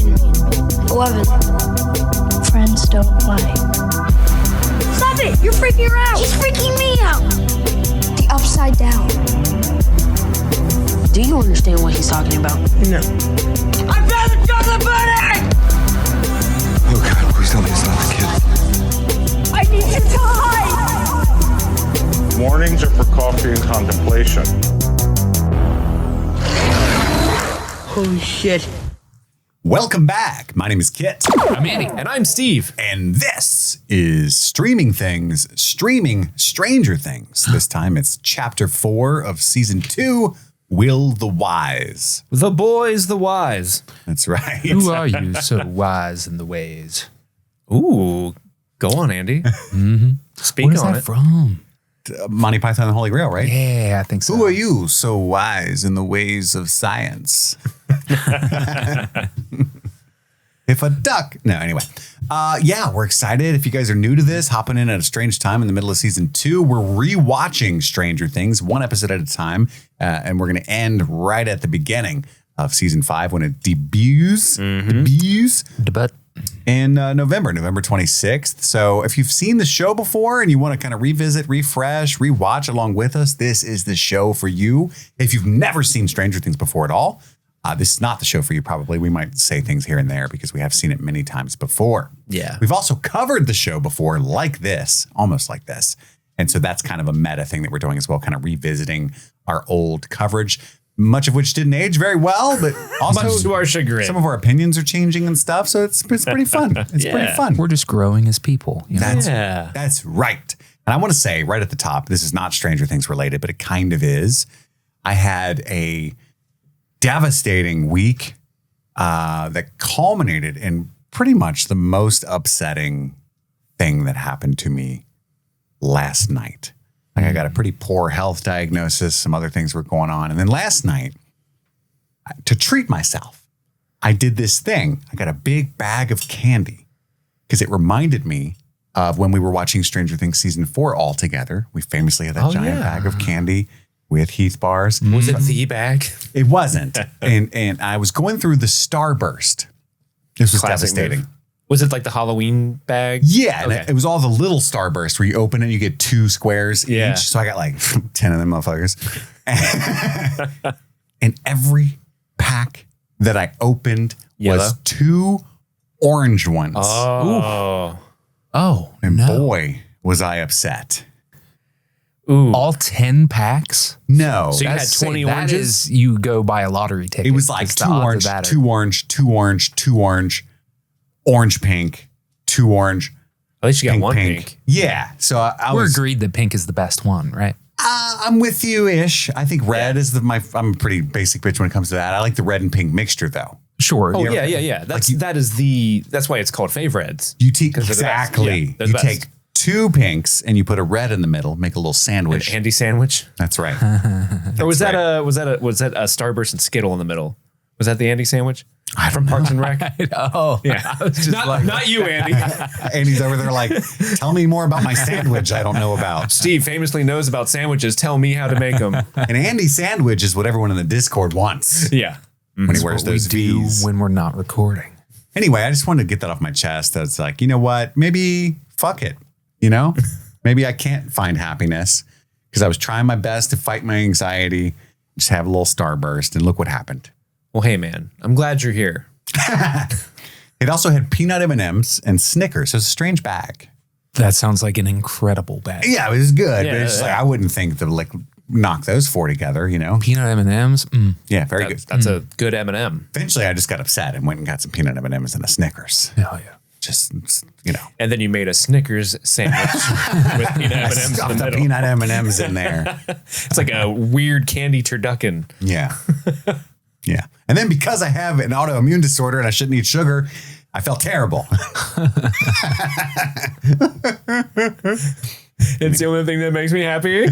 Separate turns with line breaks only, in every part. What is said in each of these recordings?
11. Friends don't lie.
Stop it! You're freaking her out!
She's freaking me out! The upside down.
Do you understand what he's talking about?
No. I found the chocolate pudding!
Oh God, please tell me it's not the kid.
I need you to hide!
Mornings are for coffee and contemplation.
Holy shit.
Welcome back. My name is Kit.
I'm Andy. And I'm Steve.
And this is Streaming Stranger Things. This time it's chapter 4 of season 2, Will the Wise.
The boys, the wise.
That's right.
Who are you so wise in the ways?
Ooh, go on, Andy. Speak
What is
on
that
it.
from?
Monty Python and the Holy Grail, right?
Yeah, I think so.
Who are you so wise in the ways of science? If a duck. No, anyway. Yeah, we're excited. If you guys are new to this, hopping in at a strange time in the middle of season 2, we're rewatching Stranger Things one episode at a time. And we're going to end right at the beginning of season 5 when it debuts.
But
In November 26th. So if you've seen the show before and you want to kind of revisit, refresh, rewatch along with us, this is the show for you. If you've never seen Stranger Things before at all, this is not the show for you probably. We might say things here and there because we have seen it many times before.
Yeah.
We've also covered the show before like this, almost like this. And so that's kind of a meta thing that we're doing as well, kind of revisiting our old coverage. Much of which didn't age very well, but also
Much to our chagrin.
some of our opinions are changing and stuff. So it's pretty fun. It's pretty fun.
we're just growing as people. You know?
That's right. And I want to say right at the top, this is not Stranger Things related, but it kind of is. I had a devastating week that culminated in pretty much the most upsetting thing that happened to me last night. Like I got a pretty poor health diagnosis. Some other things were going on. And then last night, to treat myself, I did this thing. I got a big bag of candy because it reminded me of when we were watching Stranger Things season 4 all together. We famously had that giant bag of candy with Heath bars.
Was it the bag?
It wasn't. and I was going through the Starburst. This was
Classic
devastating.
move. Was it like the Halloween bag?
Yeah,
Okay.
and it was all the little Starburst where you open it, you get 2 squares
Yeah.
each. So I got like 10 of them motherfuckers. And every pack that I opened
Yellow?
was 2 orange ones.
Oh.
Oh,
And
no.
boy, was I upset.
Ooh.
All 10 packs?
No.
So you had
That's
20
that
oranges?
is, you go buy a lottery ticket.
It was like
It's the
2
odds of
orange,
that are-
2 orange, 2 orange, 2 orange, orange pink, 2 orange,
At least you got
pink,
one
pink.
pink.
Yeah. So I
We're
was
agreed that pink is the best one, right?
I'm with you ish. I think red is I'm a pretty basic bitch when it comes to that. I like the red and pink mixture though.
Sure.
Oh, yeah. That's that's why it's called Fave Reds.
You take
'Cause they're the best.
exactly.
Yeah, they're
You
the best.
take 2 pinks and you put a red in the middle, make a little sandwich.
Andy sandwich.
That's right.
Or was that a Starburst and Skittle in the middle? Was that the Andy sandwich? From Parks and Rec?
Oh,
Yeah.
I was just like,
Not you, Andy.
And he's over there like, tell me more about my sandwich I don't know about.
Steve famously knows about sandwiches. Tell me how to make them.
And Andy's sandwich is what everyone in the Discord wants
Yeah.
when he wears
what we
those
do
V's.
when we're not recording.
Anyway, I just wanted to get that off my chest. That's like, you know what? Maybe fuck it. You know, maybe I can't find happiness because I was trying my best to fight my anxiety, just have a little starburst, and look what happened.
Well, hey, man, I'm glad you're here.
It also had peanut M&Ms and Snickers. So it's a strange bag.
That sounds like an incredible bag.
Yeah, it was good.
Yeah,
but it's just
yeah.
like, I wouldn't think to like knock those 4 together, you know?
Peanut M&Ms.
Yeah, very good.
That's a good M&M.
Eventually, I just got upset and went and got some peanut M&Ms and a Snickers.
Hell yeah.
Just, you know.
And then you made a Snickers sandwich with peanut
I
M&Ms in
stuffed
the
the
middle.
peanut M&Ms in there.
It's like a weird candy turducken.
Yeah. Yeah. And then because I have an autoimmune disorder and I shouldn't eat sugar, I felt terrible.
It's the only thing that makes me happy,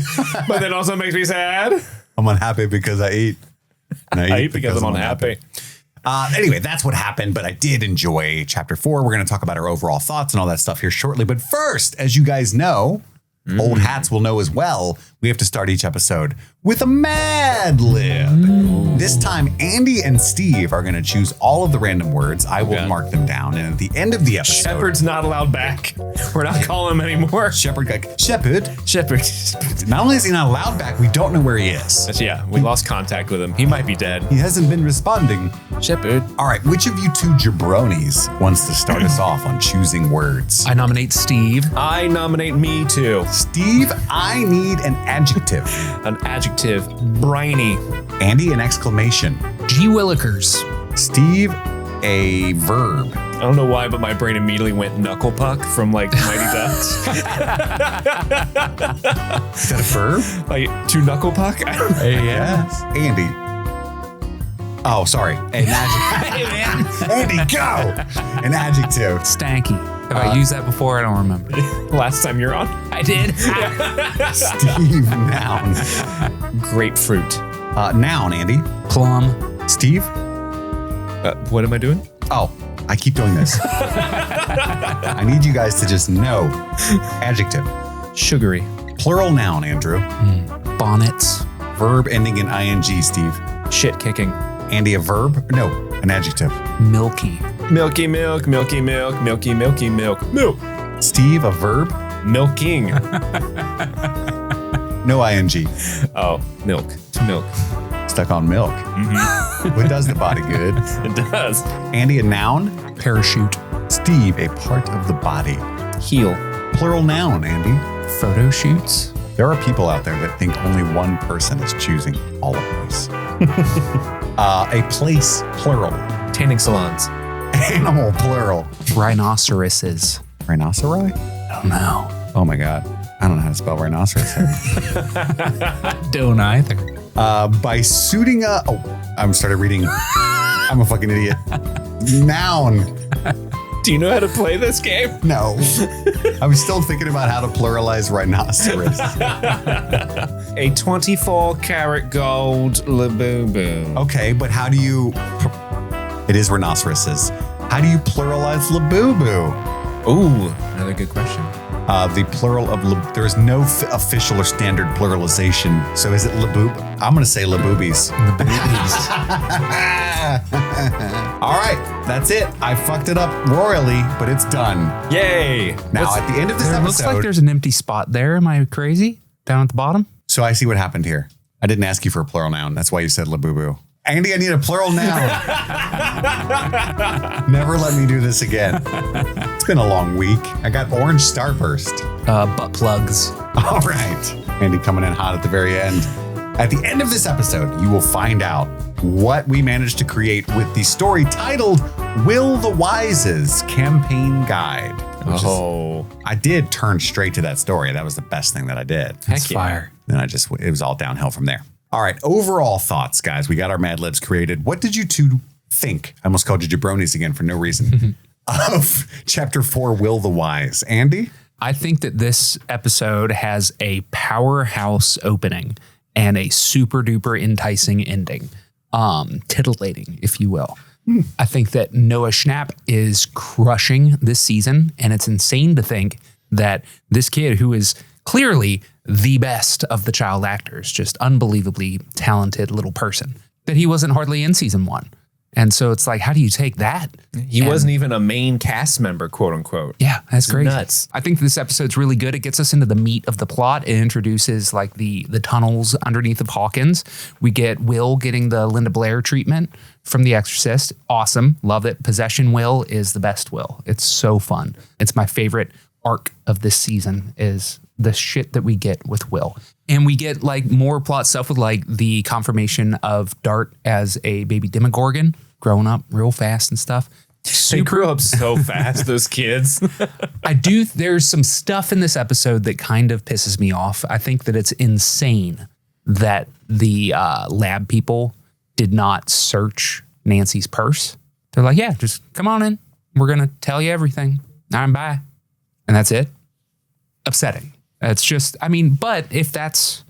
but then also makes me sad.
I'm unhappy because I eat. And
I eat because I'm unhappy.
Anyway, that's what happened, but I did enjoy chapter 4. We're going to talk about our overall thoughts and all that stuff here shortly. But first, as you guys know, old hats will know as well, we have to start each episode with a Mad Lib. This time, Andy and Steve are going to choose all of the random words. I will mark them down. And at the end of the episode...
Shepard's not allowed back. We're not calling him anymore.
Shepard.
Shepard.
Not only is he not allowed back, we don't know where he is.
Yeah, we lost contact with him. He might be dead.
He hasn't been responding.
Shepard.
All right, which of you two jabronis wants to start us off on choosing words?
I nominate Steve.
I nominate me too.
Steve, I need an adjective.
An adjective. Briny.
Andy, an exclamation.
G. Willikers.
Steve, a verb.
I don't know why, but my brain immediately went knuckle puck from like Mighty Ducks.
Is that a verb?
Like to knuckle puck?
Yes. Andy. Oh, sorry. An adjective. Andy, go! An adjective.
Stanky. Have I used that before? I don't remember.
Last time you're on.
I did.
Steve, noun.
Grapefruit.
Noun, Andy.
Plum.
Steve.
What am I doing?
Oh, I keep doing this. I need you guys to just know. Adjective.
Sugary.
Plural noun, Andrew.
Bonnets.
Verb ending in ing, Steve.
Shit kicking.
Andy, a verb? No, an adjective.
Milky.
Milky milk, milky milk, milky milky milk. Milk.
Steve, a verb?
Milking.
No ing.
Oh, milk. To milk.
Stuck on milk. What does the body good?
It does.
Andy, a noun?
Parachute.
Steve, a part of the body.
Heel.
Plural noun, Andy.
Photo shoots.
There are people out there that think only one person is choosing all of these. A place, plural.
Tanning salons.
Animal, plural.
Rhinoceroses.
Rhinoceri?
I don't know.
Oh my God. I don't know how to spell rhinoceros.
Don't either.
By suiting a... Oh, I started reading. I'm a fucking idiot. Noun.
Do you know how to play this game?
No. I was still thinking about how to pluralize rhinoceros.
A 24-karat gold labubu.
Okay, but how do you... It is rhinoceroses. How do you pluralize labubu?
Ooh, another good question.
The plural of... There is no official or standard pluralization. So is it laboob? I'm going to say laboobies. All right, that's it. I fucked it up royally, but it's done.
Yay.
Now, at the end of this
It
episode...
looks like there's an empty spot there. Am I crazy? Down at the bottom?
So I see what happened here. I didn't ask you for a plural noun. That's why you said labubu. Andy, I need a plural noun. Never let me do this again. It's been a long week. I got orange starburst.
Butt plugs.
All right. Andy coming in hot at the very end. At the end of this episode, you will find out what we managed to create with the story titled Will the Wise's Campaign Guide. I did turn straight to that story. That was the best thing that I did.
That's fire.
Then it was all downhill from there. All right. Overall thoughts, guys. We got our MadLibs created. What did you two think? I almost called you jabronis again for no reason. Of Chapter 4, Will the Wise. Andy?
I think that this episode has a powerhouse opening and a super duper enticing ending. Titillating, if you will. I think that Noah Schnapp is crushing this season, and it's insane to think that this kid, who is clearly the best of the child actors, just unbelievably talented little person, that he wasn't hardly in season 1. And so it's like, how do you take that?
He wasn't even a main cast member, quote unquote.
Yeah, that's crazy.
Nuts.
I think this episode's really good. It gets us into the meat of the plot. It introduces like the tunnels underneath of Hawkins. We get Will getting the Linda Blair treatment from The Exorcist. Awesome. Love it. Possession Will is the best Will. It's so fun. It's my favorite arc of this season is the shit that we get with Will. And we get like more plot stuff with like the confirmation of Dart as a baby Demogorgon growing up real fast and stuff.
They grew up so fast, those kids.
There's some stuff in this episode that kind of pisses me off. I think that it's insane that the lab people did not search Nancy's purse. They're like, yeah, just come on in. We're going to tell you everything. All right, bye. And that's it. Upsetting. It's just, but if that's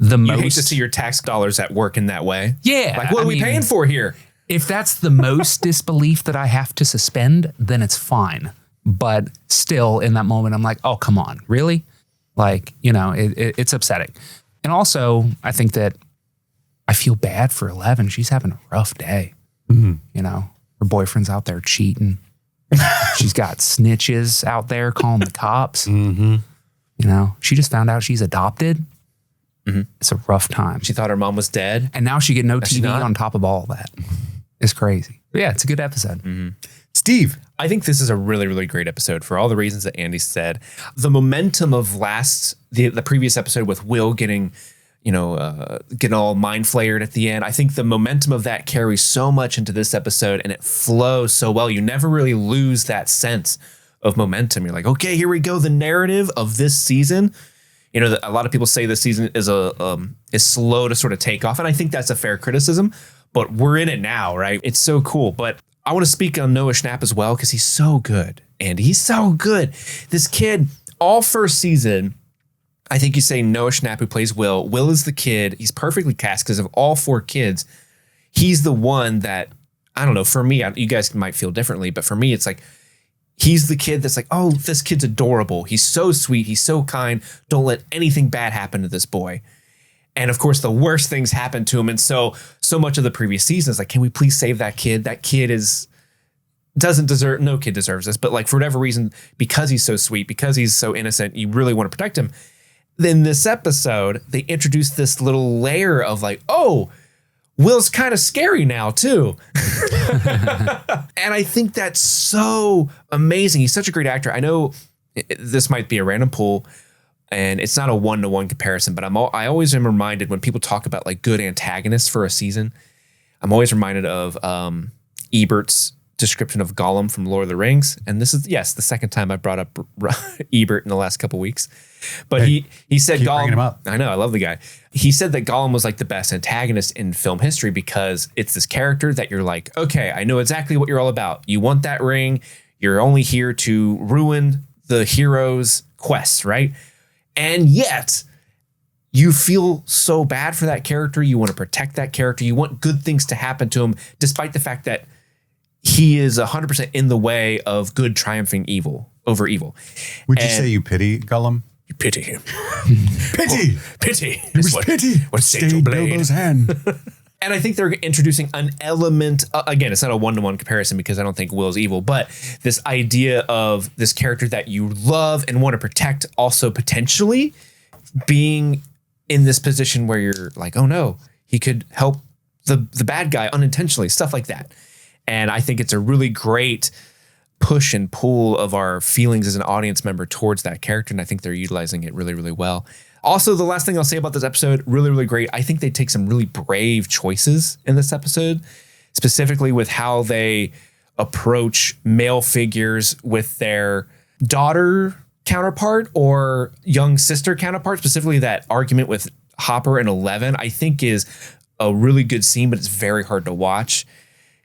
the most...
You hate to see your tax dollars at work in that way.
Yeah.
Like, what are we paying for here?
If that's the most disbelief that I have to suspend, then it's fine. But still, in that moment, I'm like, oh, come on. Really? Like, it's upsetting. And also, I think that I feel bad for 11. She's having a rough day.
Mm-hmm.
You know, her boyfriend's out there cheating. She's got snitches out there calling the cops.
Mm-hmm.
You know, she just found out she's adopted. Mm-hmm. It's a rough time.
She thought her mom was dead.
And now she get no TV on top of all of that. It's crazy. But yeah, it's a good episode.
Mm-hmm.
Steve.
I think this is a really, really great episode for all the reasons that Andy said. The momentum of the previous episode with Will getting all mind flared at the end. I think the momentum of that carries so much into this episode and it flows so well. You never really lose that sense of momentum. You're like, okay, here we go. The narrative of this season. You know, a lot of people say this season is is slow to sort of take off. And I think that's a fair criticism, but we're in it now, right? It's so cool. But I want to speak on Noah Schnapp as well, because he's so good. Andy, he's so good. This kid, all first season, I think you say Noah Schnapp, who plays Will. Will is the kid. He's perfectly cast because of all 4 kids. He's the one that, I don't know, for me, you guys might feel differently, but for me, it's like, he's the kid that's like, oh, this kid's adorable. He's so sweet. He's so kind. Don't let anything bad happen to this boy. And of course, the worst things happen to him. And so much of the previous season is like, can we please save that kid? That kid doesn't deserve, no kid deserves this, but like for whatever reason, because he's so sweet, because he's so innocent, you really want to protect him. Then this episode, they introduced this little layer of like, oh, Will's kind of scary now too. And I think that's so amazing. He's such a great actor. I know this might be a random pull and it's not a one-to-one comparison, but I always am reminded when people talk about like good antagonists for a season, I'm always reminded of Ebert's description of Gollum from Lord of the Rings. And this is, yes, the second time I brought up Ebert in the last couple of weeks. But he said Gollum.
Him up.
I know, I love the guy. He said that Gollum was like the best antagonist in film history because it's this character that you're like, okay, I know exactly what you're all about. You want that ring. You're only here to ruin the hero's quest, right? And yet you feel so bad for that character. You want to protect that character. You want good things to happen to him, despite the fact that he is 100% in the way of good triumphing evil over evil.
Would you say you pity Gollum?
You pity him.
Pity.
Pity.
It was pity.
What stayed
Bilbo's hand.
And I think they're introducing an element, again, it's not a one-to-one comparison because I don't think Will's evil, but this idea of this character that you love and want to protect also potentially being in this position where you're like, oh no, he could help the bad guy unintentionally, stuff like that. And I think it's a really great push and pull of our feelings as an audience member towards that character. And I think they're utilizing it really, really well. Also, the last thing I'll say about this episode, really, really great. I think they take some really brave choices in this episode, specifically with how they approach male figures with their daughter counterpart or young sister counterpart, specifically that argument with Hopper and 11, I think is a really good scene, but it's very hard to watch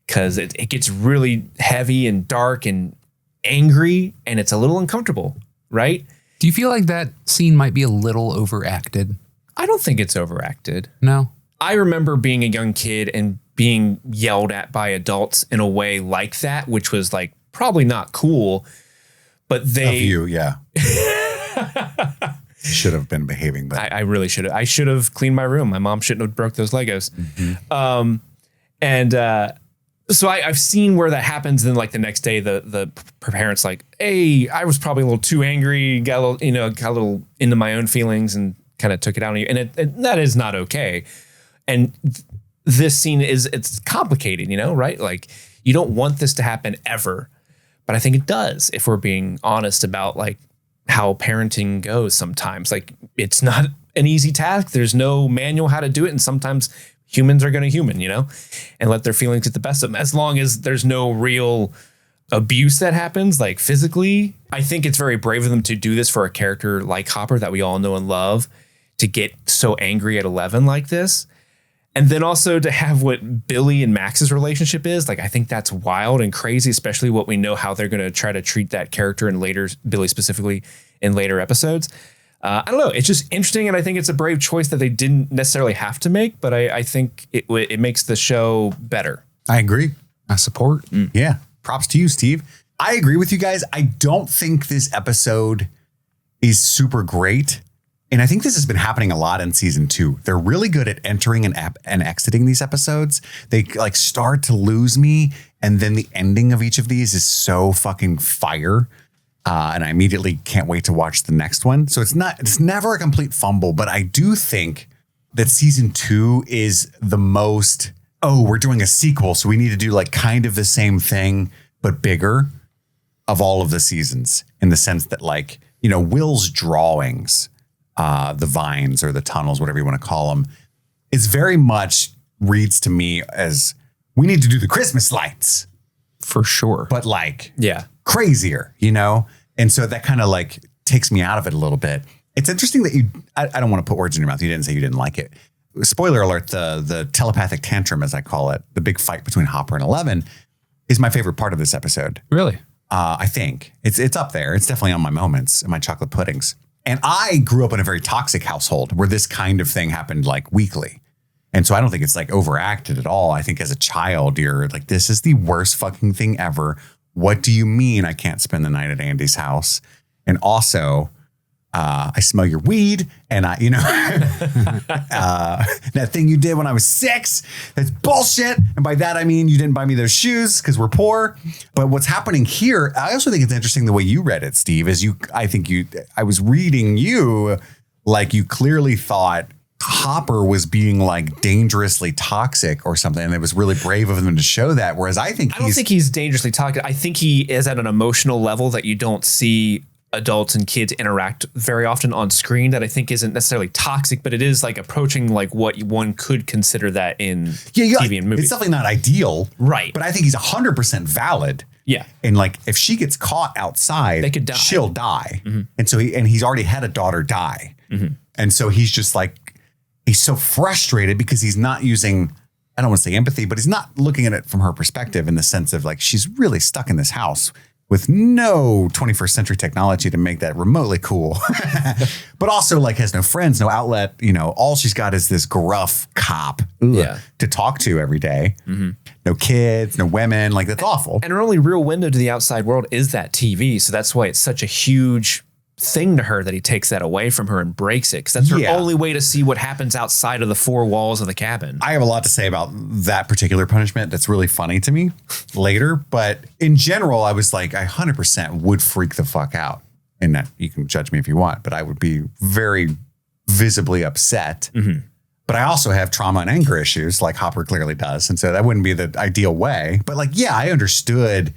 because it gets really heavy and dark and angry and it's a little uncomfortable, right?
Do you feel like that scene might be a little overacted?
I don't think it's overacted.
No.
I remember being a young kid and being yelled at by adults in a way like that, which was like probably not cool, but they...
Of you, yeah. Should have been behaving better.
I really should have. I should have cleaned my room. My mom shouldn't have broke those Legos. Mm-hmm. So I've seen where that happens. Then like the next day, the parents like, hey, I was probably a little too angry, got a little into my own feelings and kind of took it out on you. And that is not okay. And this scene it's complicated, right? Like you don't want this to happen ever, but I think it does if we're being honest about like how parenting goes sometimes. Like it's not an easy task. There's no manual how to do it. And sometimes humans are going to human, and let their feelings get the best of them. As long as there's no real abuse that happens, like physically, I think it's very brave of them to do this for a character like Hopper that we all know and love, to get so angry at 11 like this. And then also to have what Billy and Max's relationship is, like, I think that's wild and crazy, especially what we know how they're going to try to treat that character in later, Billy specifically, in later episodes. I don't know. It's just interesting. And I think it's a brave choice that they didn't necessarily have to make, but I think it makes the show better.
I agree.
I support.
Yeah. Props to you, Steve. I agree with you guys. I don't think this episode is super great And I think this has been happening a lot in season 2. They're really good at entering and exiting these episodes. They like start to lose me. And then the ending of each of these is so fucking fire. And I immediately can't wait to watch the next one. So it's never a complete fumble, but I do think that season 2 is the most, we're doing a sequel, so we need to do like kind of the same thing, but bigger of all of the seasons, in the sense that like, you know, Will's drawings, the vines or the tunnels, whatever you want to call them, is very much reads to me as we need to do the Christmas lights.
For sure.
But like,
Yeah.
crazier, you know? And so that kind of like takes me out of it a little bit. It's interesting that I don't want to put words in your mouth. You didn't say you didn't like it. Spoiler alert, the telepathic tantrum, as I call it, the big fight between Hopper and 11 is my favorite part of this episode.
Really?
I think it's up there. It's definitely on my moments and my chocolate puddings. And I grew up in a very toxic household where this kind of thing happened like weekly. And so I don't think it's like overacted at all. I think as a child, you're like, this is the worst fucking thing ever. What do you mean I can't spend the night at Andy's house? And also, I smell your weed, and that thing you did when I was 6, that's bullshit. And by that, I mean, you didn't buy me those shoes because we're poor. But what's happening here, I also think it's interesting the way you read it, Steve, is I was reading you like you clearly thought Hopper was being like dangerously toxic or something. And it was really brave of them to show that. Whereas I don't think
he's dangerously toxic. I think he is at an emotional level that you don't see adults and kids interact very often on screen, that I think isn't necessarily toxic, but it is like approaching like what one could consider that in TV and movies.
It's definitely not ideal.
Right.
But I think he's 100% valid.
Yeah.
And like, if she gets caught outside,
they could die.
She'll die. Mm-hmm. And so he's already had a daughter die. Mm-hmm. And so he's just like, he's so frustrated because he's not using, I don't want to say empathy, but he's not looking at it from her perspective, in the sense of like, she's really stuck in this house with no 21st century technology to make that remotely cool, but also like has no friends, no outlet. You know, all she's got is this gruff cop to talk to every day. Mm-hmm. No kids, no women. Like, that's awful.
And her only real window to the outside world is that TV. So that's why it's such a huge thing to her that he takes that away from her and breaks it, because that's her only way to see what happens outside of the 4 walls of the cabin.
I have a lot to say about that particular punishment that's really funny to me later, but in general, I was like, I 100% would freak the fuck out. And that, you can judge me if you want, but I would be very visibly upset. Mm-hmm. But I also have trauma and anger issues, like Hopper clearly does, and so that wouldn't be the ideal way. But like, yeah, I understood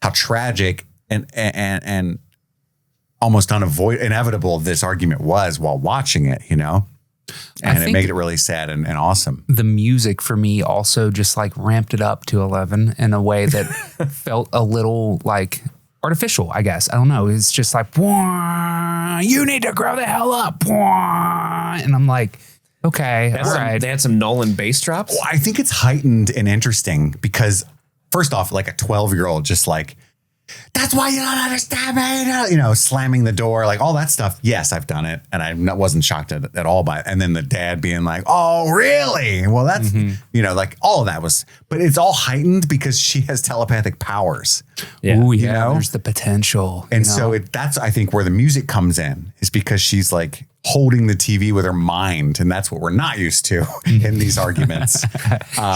how tragic and almost inevitable this argument was while watching it, you know? And it made it really sad and awesome.
The music for me also just like ramped it up to 11 in a way that felt a little like artificial, I guess. I don't know. It's just like, you need to grow the hell up. And I'm like, okay, all right.
They had some Nolan bass drops.
Well, I think it's heightened and interesting because, first off, like a 12-year-old just like, that's why you don't understand me, you know, slamming the door, like all that stuff. Yes, I've done it. And I wasn't shocked at all by it. And then the dad being like, oh, really? Well, that's, you know, like all of that was, but it's all heightened because she has telepathic powers.
Yeah. Ooh, yeah.
You know?
There's the potential.
And so that's, I think, where the music comes in, is because she's like holding the TV with her mind. And that's what we're not used to in these arguments.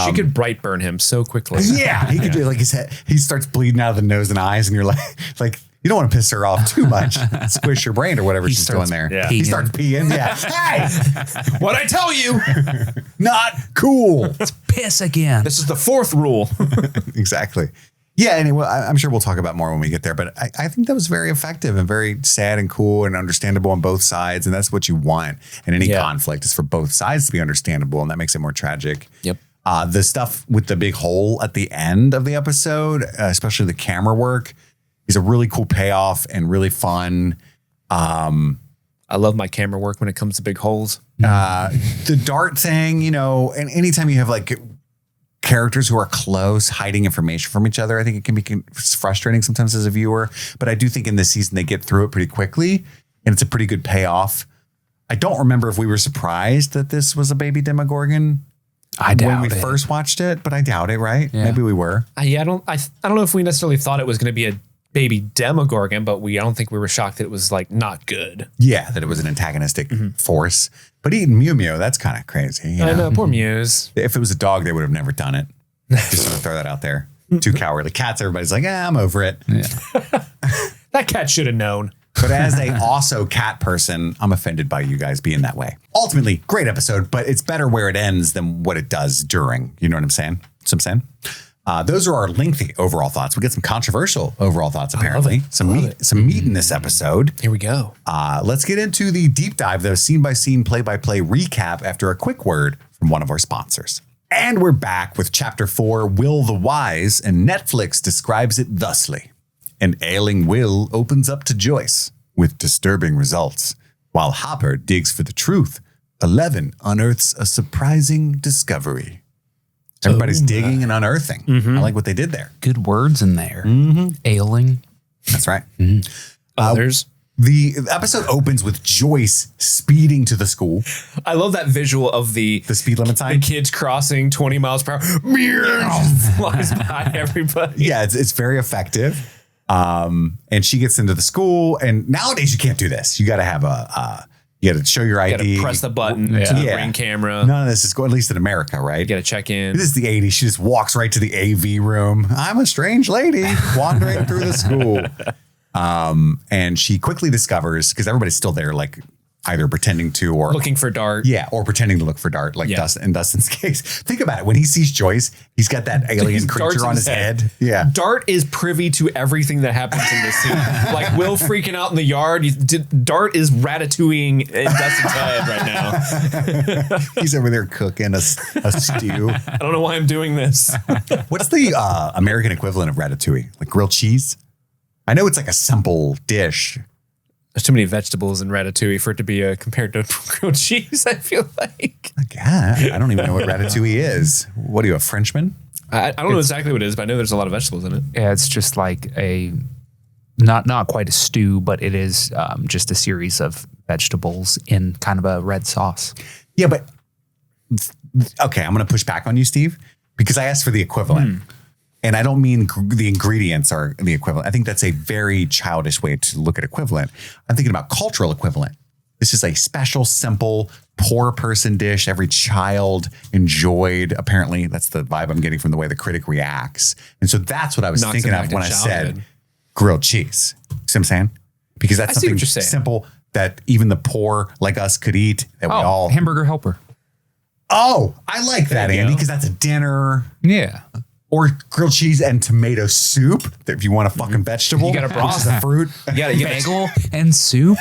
She could bright burn him so quickly.
Yeah. He could do like his head. He starts bleeding out of the nose and eyes. And you're like, you don't want to piss her off too much. Squish your brain or whatever she's doing there.
Yeah.
He starts peeing. Yeah. Hey,
what'd I tell you?
not cool.
It's piss again.
This is the 4th rule.
Exactly. Yeah. Anyway, I'm sure we'll talk about more when we get there, but I think that was very effective and very sad and cool and understandable on both sides. And that's what you want in any conflict, is for both sides to be understandable. And that makes it more tragic.
Yep.
The stuff with the big hole at the end of the episode, especially the camera work, is a really cool payoff and really fun.
I love my camera work when it comes to big holes.
The dart thing, you know, and anytime you have like characters who are close hiding information from each other, I think it can be frustrating sometimes as a viewer. But I do think in this season they get through it pretty quickly, and it's a pretty good payoff. I don't remember if we were surprised that this was a baby Demogorgon.
I doubt
when we first watched it, but I doubt it, right? Yeah. Maybe we were.
I don't know if we necessarily thought it was going to be a baby Demogorgon, but I don't think we were shocked that it was like not good.
Yeah, that it was an antagonistic force. But eating Mew Mew, that's kind of crazy. You know?
I know, poor Muse.
If it was a dog, they would have never done it. Just sort of throw that out there. Too cowardly. Cats, everybody's like, I'm over it.
Yeah.
That cat should have known.
But as a also cat person, I'm offended by you guys being that way. Ultimately, great episode, but it's better where it ends than what it does during. You know what I'm saying? Those are our lengthy overall thoughts. We get some controversial overall thoughts, apparently. Some meat in this episode.
Here we go.
Let's get into the deep dive, the scene-by-scene, play-by-play recap after a quick word from one of our sponsors. And we're back with Chapter 4, Will the Wise, and Netflix describes it thusly. An ailing Will opens up to Joyce with disturbing results, while Hopper digs for the truth. 11 unearths a surprising discovery. Everybody's digging and unearthing. I like what they did there.
Good words in there. Ailing.
That's right.
Others.
The episode opens with Joyce speeding to the school.
I love that visual of the
speed limit sign.
The kids crossing 20 miles per hour. Just flies by everybody.
Yeah, it's very effective. And she gets into the school, and nowadays you can't do this. You got to have you got to show your ID.
You got to press the button to the ring camera.
None of this is going, at least in America, right?
You got to check in.
This is the 80s. She just walks right to the AV room. I'm a strange lady wandering through the school. And she quickly discovers, because everybody's still there, like either pretending to or
looking for Dart.
Yeah, or pretending to look for Dart, like Dustin, in Dustin's case. Think about it. When he sees Joyce, he's got that alien creature on his head. Yeah.
Dart is privy to everything that happens in this scene. Like Will freaking out in the yard. Dart is ratatouilleing in Dustin's head right now.
He's over there cooking a stew.
I don't know why I'm doing this.
What's the American equivalent of ratatouille? Like grilled cheese? I know it's like a simple dish.
There's too many vegetables in ratatouille for it to be compared to grilled cheese, I feel like.
God, I don't even know what ratatouille is. What are you, a Frenchman?
I don't know exactly what it is, but I know there's a lot of vegetables in it.
Yeah, it's just like not quite a stew, but it is just a series of vegetables in kind of a red sauce.
Yeah, but okay, I'm going to push back on you, Steve, because I asked for the equivalent. And I don't mean the ingredients are the equivalent. I think that's a very childish way to look at equivalent. I'm thinking about cultural equivalent. This is a special, simple, poor person dish every child enjoyed. Apparently, that's the vibe I'm getting from the way the critic reacts. And so that's what I was thinking of when I said grilled cheese. See what I'm saying? Because that's something simple that even the poor like us could eat. That we all
hamburger helper.
Oh, I like that, Andy, because that's a dinner.
Yeah.
Or grilled cheese and tomato soup. If you want a fucking vegetable,
you got a broth,
a fruit.
You got a
bagel and soup.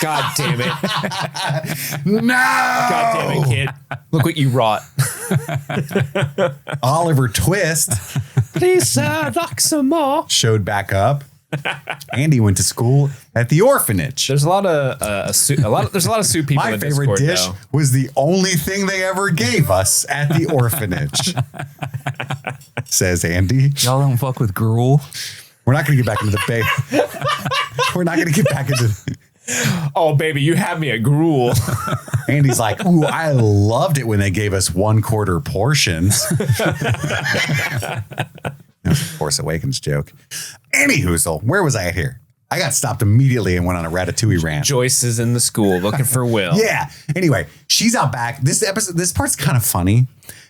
God damn it!
No!
God damn it, kid! Look what you wrought.
Oliver Twist,
please, sir, knock some more.
Showed back up. Andy went to school at the orphanage.
There's a lot of soup. There's a lot of soup people.
My
in
favorite
Discord,
dish
though.
was the only thing they ever gave us at the orphanage. Says Andy.
Y'all don't fuck with gruel.
We're not going to get back into the bay. We're not going to get back into.
Oh, baby, you have me at gruel.
Andy's like, ooh, I loved it when they gave us 1/4 portions. Force Awakens joke. Anywhoozle, where was I at here? I got stopped immediately and went on a ratatouille rant.
Joyce is in the school looking for Will.
Yeah. Anyway, she's out back. This part's kind of funny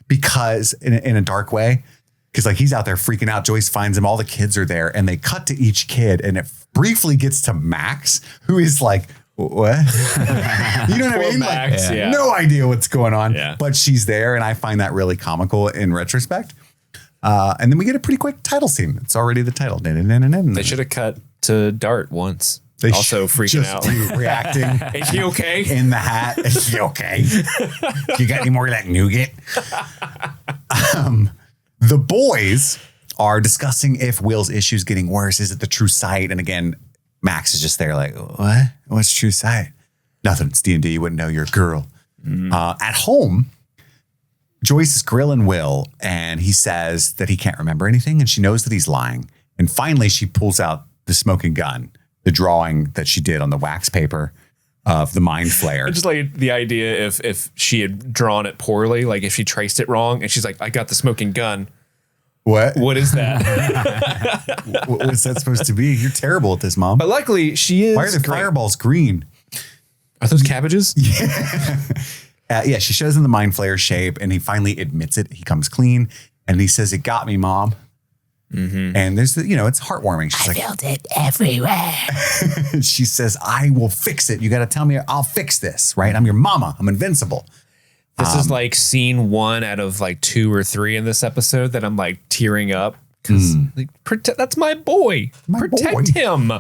because in a dark way, because like he's out there freaking out. Joyce finds him. All the kids are there, and they cut to each kid, and it briefly gets to Max, who is like, what? You know what I mean?
Max,
like, no idea what's going on,
Yeah.
but she's there, and I find that really comical in retrospect. And then we get a pretty quick title scene. It's already the title.
They should have cut to Dart once.
They
also freaking
just
out.
Reacting.
Is he okay?
In the hat. Is he okay? You got any more of that nougat? The boys are discussing if Will's issue's getting worse. Is it the true sight? And again, Max is just there like, what? What's true sight? Nothing. It's D&D. You wouldn't know you're a girl. At home, Joyce is grilling Will, and he says that he can't remember anything, and she knows that he's lying. And finally, she pulls out the smoking gun, the drawing that she did on the wax paper of the mind flayer.
I just like the idea if she had drawn it poorly, like if she traced it wrong, and she's like, I got the smoking gun.
What?
What is that?
What's that supposed to be? You're terrible at this, Mom.
But luckily, she is.
Why are the
great.
fireballs green?
Are those cabbages?
Yeah, she shows him the mind flayer shape, and he finally admits it. He comes clean, and he says, "It got me, Mom." Mm-hmm. And there's it's heartwarming. She's
I felt it everywhere.
she says, "I will fix it. You got to tell me I'll fix this, right? I'm your mama. I'm invincible."
This is like scene 1 out of like 2 or 3 in this episode that I'm like tearing up because that's my boy. Protect him.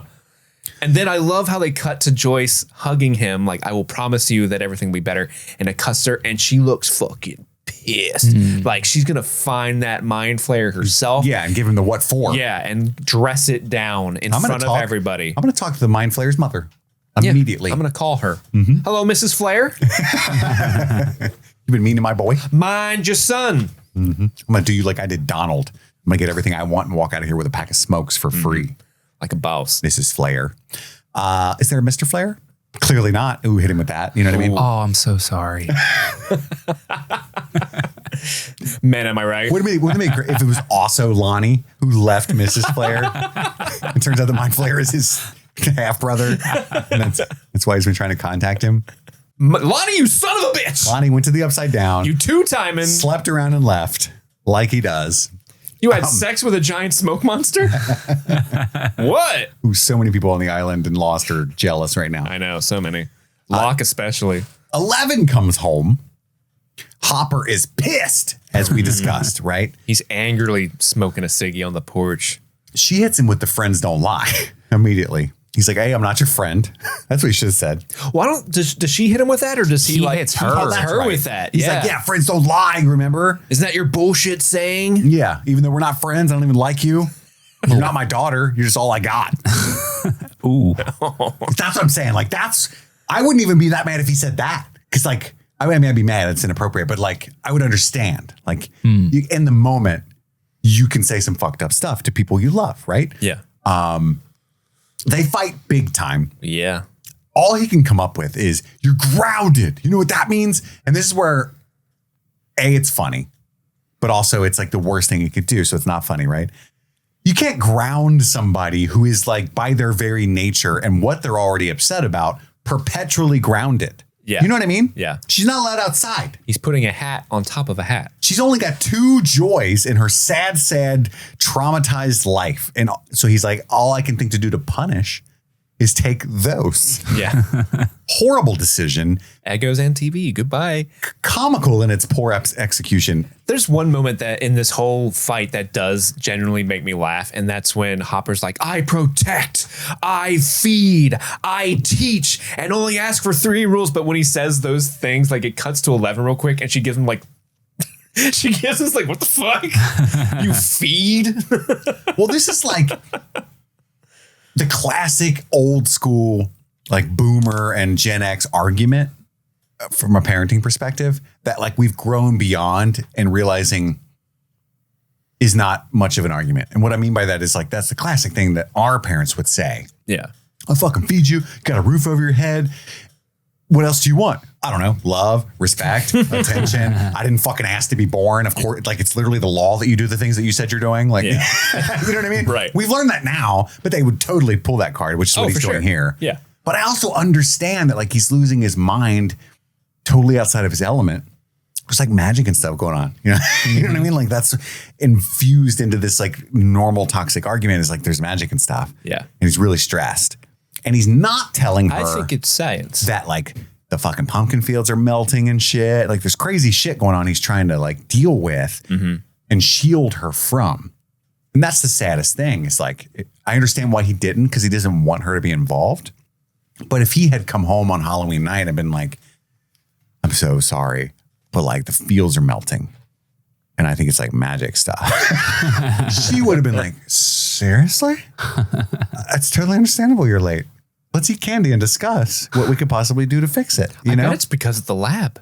And then I love how they cut to Joyce hugging him. Like, I will promise you that everything will be better. And it cuts her and she looks fucking pissed. Like she's going to find that mind flayer herself.
Yeah, and give him the what for.
Yeah, and dress it down in front of everybody.
I'm going to talk to the mind flayer's mother immediately.
I'm going to call her. Hello, Mrs. Flare.
You've been mean to my boy.
Mind your son.
I'm going to do you like I did Donald. I'm going to get everything I want and walk out of here with a pack of smokes for free.
Like a boss.
Mrs. Flare. Is there a Mr. Flare? Clearly not. Ooh, hit him with that. You know what I mean?
Oh, I'm so sorry.
Man, am I right?
Wouldn't it be great if it was also Lonnie who left Mrs. Flare? It turns out the mind flayer is his half brother. And that's why he's been trying to contact him.
Lonnie, you son of a bitch.
Lonnie went to the Upside Down.
You two-timing.
Slept around and left like he does.
You had sex with a giant smoke monster? What?
Ooh, so many people on the island and Lost are jealous right now.
I know, so many. Locke especially.
11 comes home. Hopper is pissed, as we discussed, right?
He's angrily smoking a ciggy on the porch.
She hits him with the friends don't lie immediately. He's like, "Hey, I'm not your friend." That's what he should have said.
Why does she hit him with that, or does he like
hits her?
hits her
Right.
with that?
He's like, "Yeah, friends don't lie, remember?"
Isn't that your bullshit saying?
Yeah, even though we're not friends, I don't even like you. You're not my daughter. You're just all I got.
Ooh.
That's what I'm saying. Like, I wouldn't even be that mad if he said that. Because, like, I mean, I'd be mad. It's inappropriate. But, like, I would understand. Like, in the moment, you can say some fucked up stuff to people you love, right?
Yeah.
They fight big time.
Yeah.
All he can come up with is, "You're grounded." You know what that means? And this is where, it's funny. But also, it's like the worst thing you could do. So it's not funny, right? You can't ground somebody who is like by their very nature and what they're already upset about, perpetually grounded.
Yeah.
You know what I mean?
Yeah.
She's not allowed outside.
He's putting a hat on top of a hat.
She's only got 2 joys in her sad, traumatized life. And so he's like, all I can think to do to punish is take those.
Yeah.
Horrible decision.
Eggos and TV. Goodbye.
Comical in its poor execution.
There's one moment that in this whole fight that does genuinely make me laugh. And that's when Hopper's like, "I protect, I feed, I teach, and only ask for 3 rules." But when he says those things, like it cuts to 11 real quick and she gives him like, she gives us like, "What the fuck? You feed?"
Well, this is like the classic old school, like boomer and Gen X argument from a parenting perspective that like we've grown beyond and realizing is not much of an argument. And what I mean by that is like, that's the classic thing that our parents would say.
Yeah.
"I'll fucking feed you. Got a roof over your head. What else do you want?" I don't know. Love, respect, attention. I didn't fucking ask to be born. Of course, like it's literally the law that you do the things that you said you're doing. Like,
Yeah.
you know what I mean?
Right.
We've learned that now, but they would totally pull that card, which is what he's
for
doing
sure.
here.
Yeah.
But I also understand that like he's losing his mind totally outside of his element. There's like magic and stuff going on. You know, you know what I mean? Like that's infused into this like normal toxic argument is like there's magic and stuff.
Yeah.
And he's really stressed. And he's not telling her
I think it's science.
that like the fucking pumpkin fields are melting and shit. Like there's crazy shit going on. He's trying to like deal with and shield her from. And that's the saddest thing. It's like, I understand why he didn't, because he doesn't want her to be involved. But if he had come home on Halloween night and been like, "I'm so sorry, but like the fields are melting. And I think it's like magic stuff." She would have been like, "Seriously? That's totally understandable. You're late. Let's eat candy and discuss what we could possibly do to fix it." You
I
know,
bet it's because of the lab.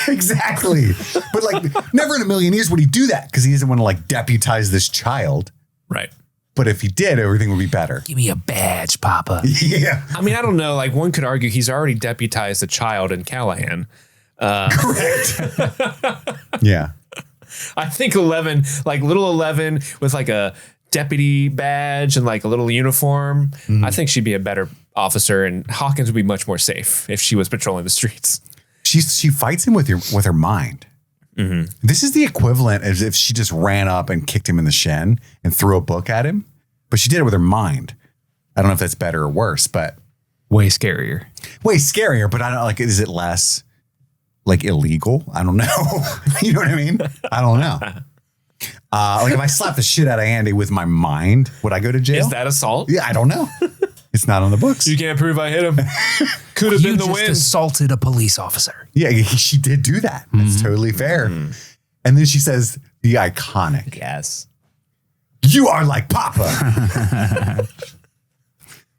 exactly. But like, never in a million years would he do that because he doesn't want to like deputize this child.
Right.
But if he did, everything would be better.
Give me a badge, Papa.
Yeah,
I mean, I don't know. Like one could argue he's already deputized a child in Callahan.
correct. Yeah.
I think 11, like little 11 with like a deputy badge and like a little uniform. I think she'd be a better officer, and Hawkins would be much more safe if she was patrolling the streets.
She fights him with her mind. This is the equivalent as if she just ran up and kicked him in the shin and threw a book at him, but she did it with her mind. I don't know if that's better or worse, but
Way scarier.
But I don't like. Is it less like illegal? I don't know. You know what I mean? I don't know. Like if I slapped the shit out of Andy with my mind, would I go to jail?
Is that assault?
Yeah, I don't know. It's not on the books.
You can't prove I hit him. Could have been the win.
Assaulted a police officer.
Yeah, she did do that. That's totally fair. And then she says the iconic,
Yes.
"You are like Papa."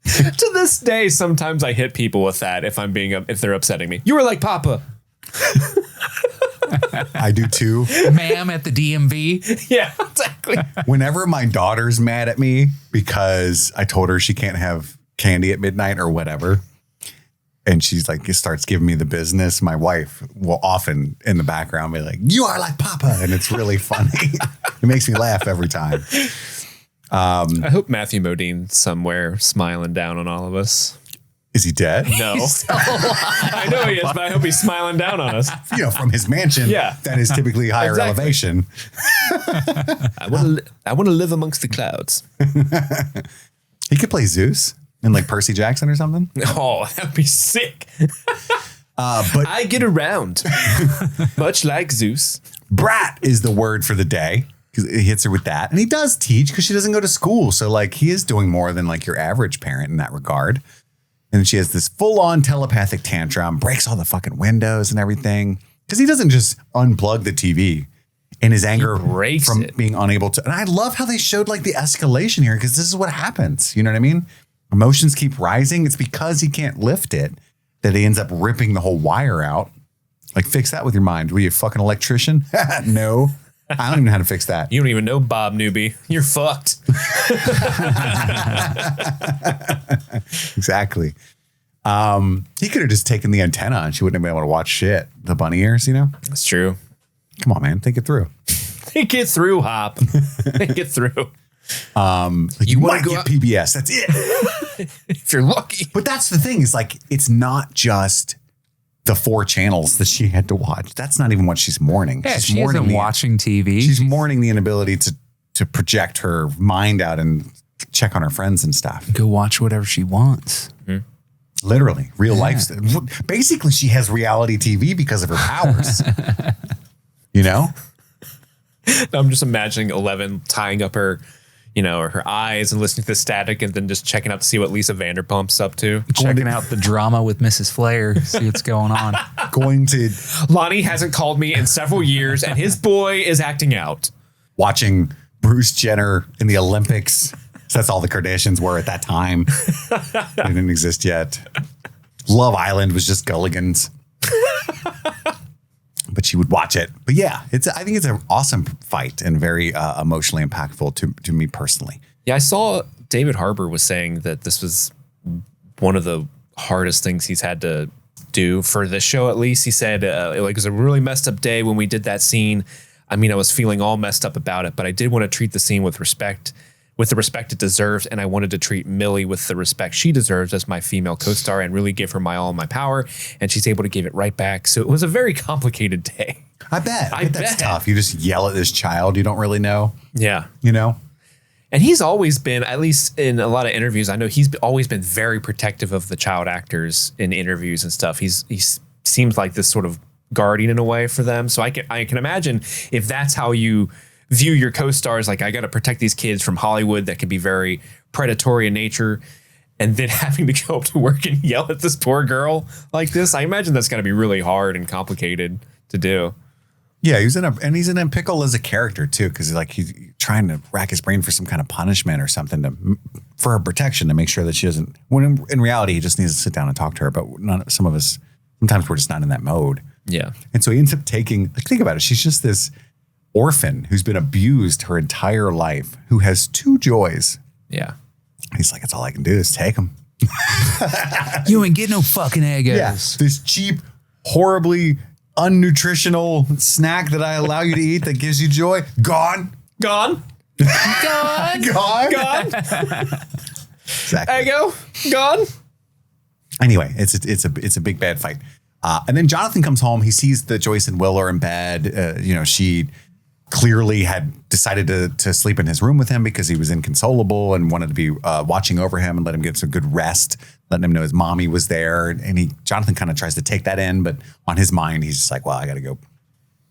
To this day, sometimes I hit people with that if they're upsetting me. You were like Papa.
I do too.
Ma'am at the DMV.
Yeah, exactly.
Whenever my daughter's mad at me because I told her she can't have candy at midnight or whatever, and she's like, starts giving me the business, my wife will often in the background be like, "You are like Papa." And it's really funny. It makes me laugh every time.
I hope Matthew Modine's somewhere smiling down on all of us.
Is he dead?
No. I know he is, but I hope he's smiling down on us.
You know, from his mansion.
Yeah.
That is typically higher
Exactly.
elevation.
I want to live amongst the clouds.
He could play Zeus in like Percy Jackson or something.
Oh, that would be sick.
But
I get around, much like Zeus.
brat is the word for the day. He hits her with that. And he does teach because she doesn't go to school. So like he is doing more than like your average parent in that regard. And she has this full on telepathic tantrum, breaks all the fucking windows and everything. Because he doesn't just unplug the TV in his anger
breaks
from
it.
being unable to. And I love how they showed like the escalation here because this is what happens. You know what I mean? Emotions keep rising. It's because he can't lift it that he ends up ripping the whole wire out. Like, fix that with your mind. Were you a fucking electrician? No. I don't even know how to fix that.
You don't even know Bob Newby. You're fucked.
Exactly. He could have just taken the antenna and she wouldn't have been able to watch shit. The bunny ears, you know?
That's true.
Come on, man. Think it through.
Think it through, Hop. Think it through.
Like, you
wanna
might
go
get
out-
PBS. That's it.
If you're lucky.
But that's the thing is like, it's not just the 4 channels that she had to watch. That's not even what she's mourning.
Yeah,
she's
she
mourning
isn't watching TV.
She's mourning the inability to project her mind out and check on her friends and stuff.
Go watch whatever she wants.
Literally, real life. Basically, she has reality TV because of her powers. You know?
I'm just imagining 11 tying up her, her eyes and listening to the static and then just checking out to see what Lisa Vanderpump's up to.
Checking out the drama with Mrs. Flair, see what's going on.
Going to
Lonnie hasn't called me in several years and his boy is acting out.
watching Bruce Jenner in the Olympics. So that's all the Kardashians were at that time. They didn't exist yet. Love Island was just Gulligans. But she would watch it. But yeah, I think it's an awesome fight and very emotionally impactful to me personally.
Yeah, I saw David Harbour was saying that this was one of the hardest things he's had to do for this show, at least. He said it was a really messed up day when we did that scene. I mean, I was feeling all messed up about it, but I did want to treat the scene with the respect it deserves, and I wanted to treat Millie with the respect she deserves as my female co-star and really give her my all, my power, and she's able to give it right back. So it was a very complicated day.
I bet. That's
bet.
tough. You just yell at this child you don't really know,
Yeah.
you know?
And he's always been, at least in a lot of interviews, I know he's always been very protective of the child actors in interviews and stuff. He seems like this sort of guardian in a way for them. So I can imagine if that's how you view your co-stars, like I got to protect these kids from Hollywood that can be very predatory in nature, and then having to go up to work and yell at this poor girl like this. I imagine that's got to be really hard and complicated to do.
Yeah, he's in a pickle as a character too, because he's trying to rack his brain for some kind of punishment or something for her protection to make sure that she doesn't. When in reality, he just needs to sit down and talk to her. But some of us, sometimes we're just not in that mode.
Yeah,
and so he ends up taking. Think about it. She's just this orphan who's been abused her entire life, who has 2 joys.
Yeah,
he's like, it's all I can do is take them.
You ain't get no fucking Eggos.
Yeah, this cheap, horribly unnutritional snack that I allow you to eat that gives you joy, gone.
Gone.
Gone. Exactly.
Eggo. Gone.
Anyway, it's a big bad fight. And then Jonathan comes home. He sees that Joyce and Will are in bed. She clearly had decided to sleep in his room with him because he was inconsolable and wanted to be watching over him and let him get some good rest, letting him know his mommy was there. And Jonathan kind of tries to take that in, but on his mind, he's just like, well, I got to go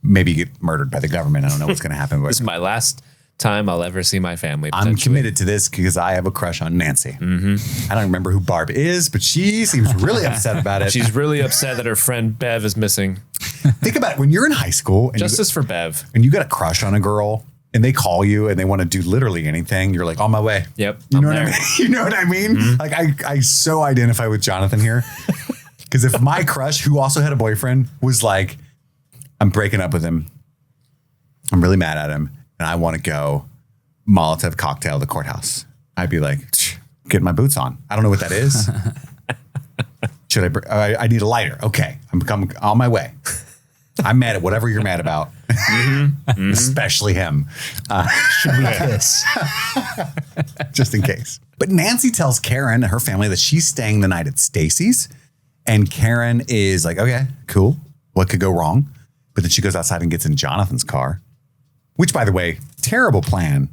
maybe get murdered by the government. I don't know what's going to happen.
This is my last time I'll ever see my family.
I'm committed to this because I have a crush on Nancy. I don't remember who Barb is, but she seems really upset about it.
She's really upset that her friend Bev is missing.
Think about it. When you're in high school and
Justice for Bev.
And you got a crush on a girl and they call you and they want to do literally anything, you're like, on my way.
Yep.
You know what I mean? You know what I mean? Like I so identify with Jonathan here. Because if my crush, who also had a boyfriend, was like, I'm breaking up with him, I'm really mad at him, and I want to go Molotov cocktail the courthouse, I'd be like, get my boots on. I don't know what that is. Should I need a lighter. Okay. I'm coming on my way. I'm mad at whatever you're mad about. Especially him.
Should we kiss?
Just in case. But Nancy tells Karen and her family that she's staying the night at Stacy's. And Karen is like, okay, cool. What could go wrong? But then she goes outside and gets in Jonathan's car, which, by the way, terrible plan.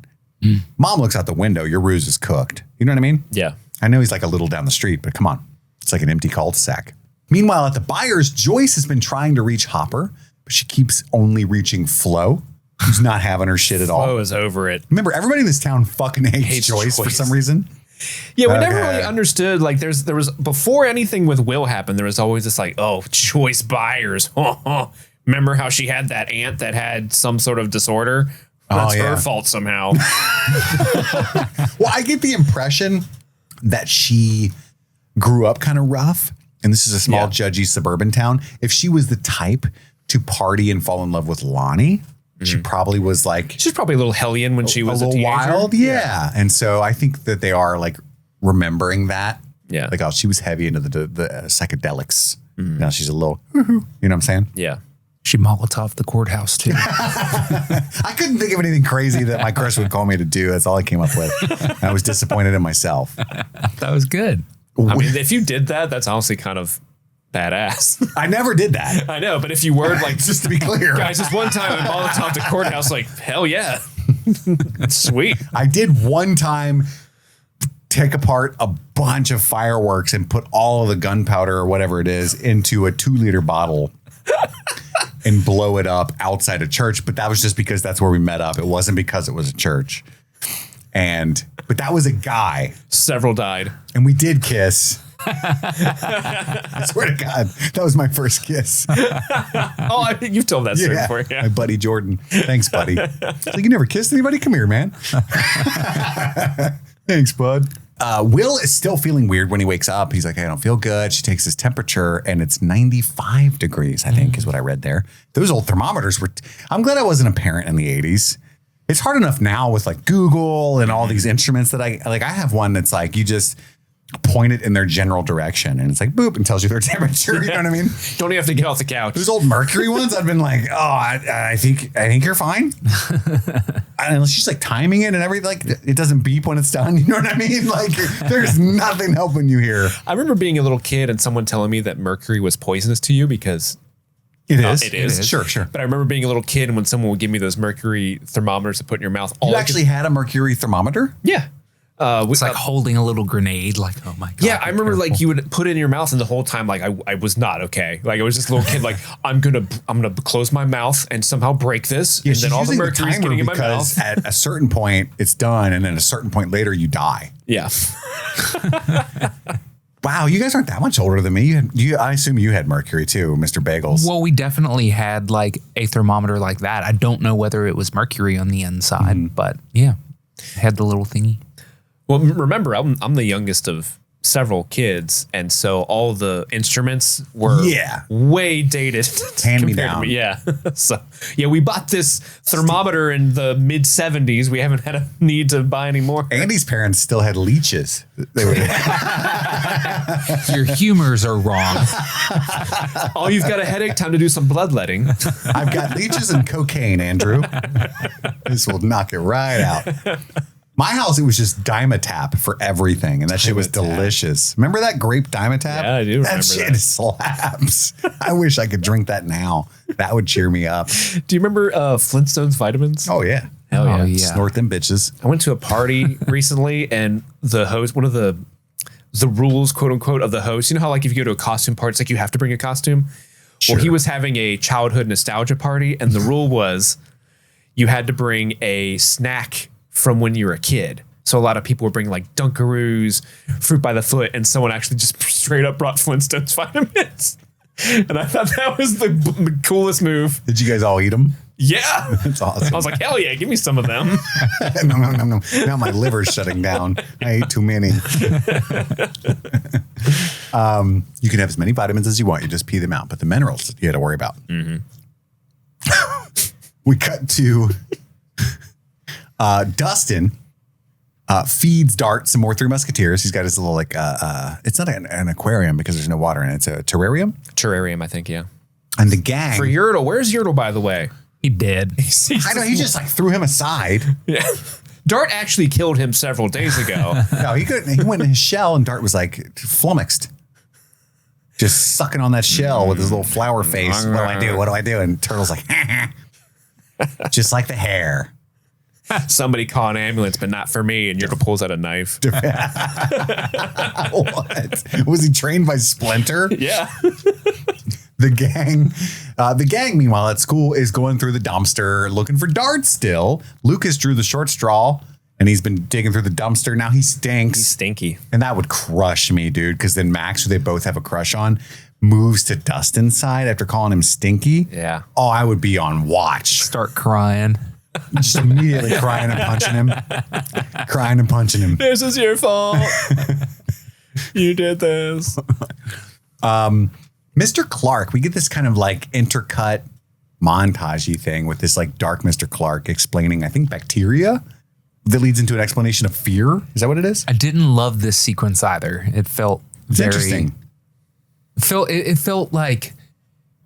Mom looks out the window. Your ruse is cooked. You know what I mean?
Yeah.
I know he's like a little down the street, but come on. It's like an empty cul-de-sac. Meanwhile, at the Byers, Joyce has been trying to reach Hopper, but she keeps only reaching Flo, who's not having her shit at all.
Flo is over it.
Remember, everybody in this town fucking hates Joyce for some reason.
Yeah, we never really understood. Like, there was before anything with Will happened, there was always this like, oh, Joyce Byers. Remember how she had that aunt that had some sort of disorder? That's her fault somehow.
Well, I get the impression that she grew up kind of rough, and this is a small, judgy suburban town. If she was the type to party and fall in love with Lonnie, she probably was like...
She's probably a little hellion when she was a teenager.
Wild, yeah. And so I think that they are like remembering that.
Yeah.
Like, oh, she was heavy into the psychedelics. Now she's a little... You know what I'm saying?
Yeah.
She Molotov the courthouse too.
I couldn't think of anything crazy that my crush would call me to do. That's all I came up with. I was disappointed in myself.
That was good.
I mean, if you did that, that's honestly kind of badass.
I never did that.
I know, but if you were like,
just to be clear,
guys, just one time at Molotov the courthouse, like, hell yeah. Sweet.
I did one time take apart a bunch of fireworks and put all of the gunpowder or whatever it is into a 2-liter bottle and blow it up outside a church. But that was just because that's where we met up. It wasn't because it was a church. But that was a guy.
Several died.
And we did kiss. I swear to God, that was my first kiss.
You've told that story before. Yeah.
My buddy Jordan. Thanks, buddy. Like, you never kissed anybody? Come here, man. Thanks, bud. Will is still feeling weird when he wakes up. He's like, I don't feel good. She takes his temperature and it's 95 degrees, I think is what I read there. Those old thermometers were, I'm glad I wasn't a parent in the 80s. It's hard enough now with like Google and all these instruments that I have one that's like, you just point it in their general direction and it's like boop and tells you their temperature. You know what I mean?
Don't even have to get off the couch.
Those old Mercury ones, I've been like, oh, I think you're fine. Unless she's like timing it and everything, like it doesn't beep when it's done. You know what I mean? Like there's nothing helping you here.
I remember being a little kid and someone telling me that mercury was poisonous to you because
it is.
It is.
Sure.
But I remember being a little kid and when someone would give me those mercury thermometers to put in your mouth.
You actually had a mercury thermometer?
Yeah.
It's like holding a little grenade. Like, oh my God.
Yeah, I remember careful. Like you would put it in your mouth and the whole time, like I was not okay. Like I was just a little kid. Like I'm gonna close my mouth and somehow break this.
Yeah,
and then all the mercury is getting in my mouth.
At a certain point, it's done, and then a certain point later, you die.
Yeah.
Wow, you guys aren't that much older than me. I assume you had mercury too, Mr. Bagels.
Well, we definitely had like a thermometer like that. I don't know whether it was mercury on the inside, but yeah, had the little thingy.
Well, remember, I'm the youngest of several kids, and so all the instruments were
Yeah.
way dated.
Hand me
compared to
down.
Yeah. So yeah, we bought this thermometer in the mid 70s. We haven't had a need to buy any more.
Andy's parents still had leeches. They were
Your humors are wrong.
Oh, you've got a headache? Time to do some bloodletting.
I've got leeches and cocaine, Andrew. This will knock it right out. My house, it was just Dimetap for everything, and that shit was delicious. Remember that grape Dimetap?
Yeah, I do remember
That shit slaps. I wish I could drink that now. That would cheer me up.
Do you remember Flintstones vitamins?
Oh, yeah.
Hell yeah.
Oh, yeah.
Snort them bitches.
I went to a party recently, and the host, one of the rules, quote unquote, of the host, you know how like if you go to a costume party, it's like you have to bring a costume?
Sure.
Well, he was having a childhood nostalgia party, and the rule was you had to bring a snack from when you were a kid. So a lot of people would bring like Dunkaroos, fruit by the foot, and someone actually just straight up brought Flintstones vitamins. And I thought that was the coolest move.
Did you guys all eat them?
Yeah.
That's awesome.
I was like, hell yeah, give me some of them.
No. Now my liver's shutting down. I ate too many. You can have as many vitamins as you want. You just pee them out. But the minerals you got to worry about. Mm-hmm. We cut to Dustin feeds Dart some more Three Musketeers. He's got his little like, it's not an aquarium because there's no water in it. It's a terrarium.
Terrarium, I think, yeah.
And the gang.
For Yertle, where's Yertle, by the way?
He did.
I know, he just like threw him aside.
Yeah. Dart actually killed him several days ago.
No, he couldn't. He went in his shell and Dart was like flummoxed. Just sucking on that shell with his little flower face. What do I do? What do I do? And Turtle's like, just like the hair.
Somebody call an ambulance, but not for me. And Yertle pulls out a knife.
What? Was he trained by Splinter?
Yeah.
The gang, meanwhile, at school is going through the dumpster looking for Dart still. Lucas drew the short straw and he's been digging through the dumpster. Now he stinks.
He's stinky.
And that would crush me, dude, because then Max, who they both have a crush on, moves to Dustin's side after calling him stinky.
Yeah.
Oh, I would be on watch.
Start crying.
Just immediately crying and punching him. Crying and punching him.
This is your fault. You did this.
Mr. Clark, we get this kind of like intercut montage-y thing with this like dark Mr. Clark explaining, I think, bacteria that leads into an explanation of fear. Is that what it is?
I didn't love this sequence either. It felt
It's interesting.
It felt like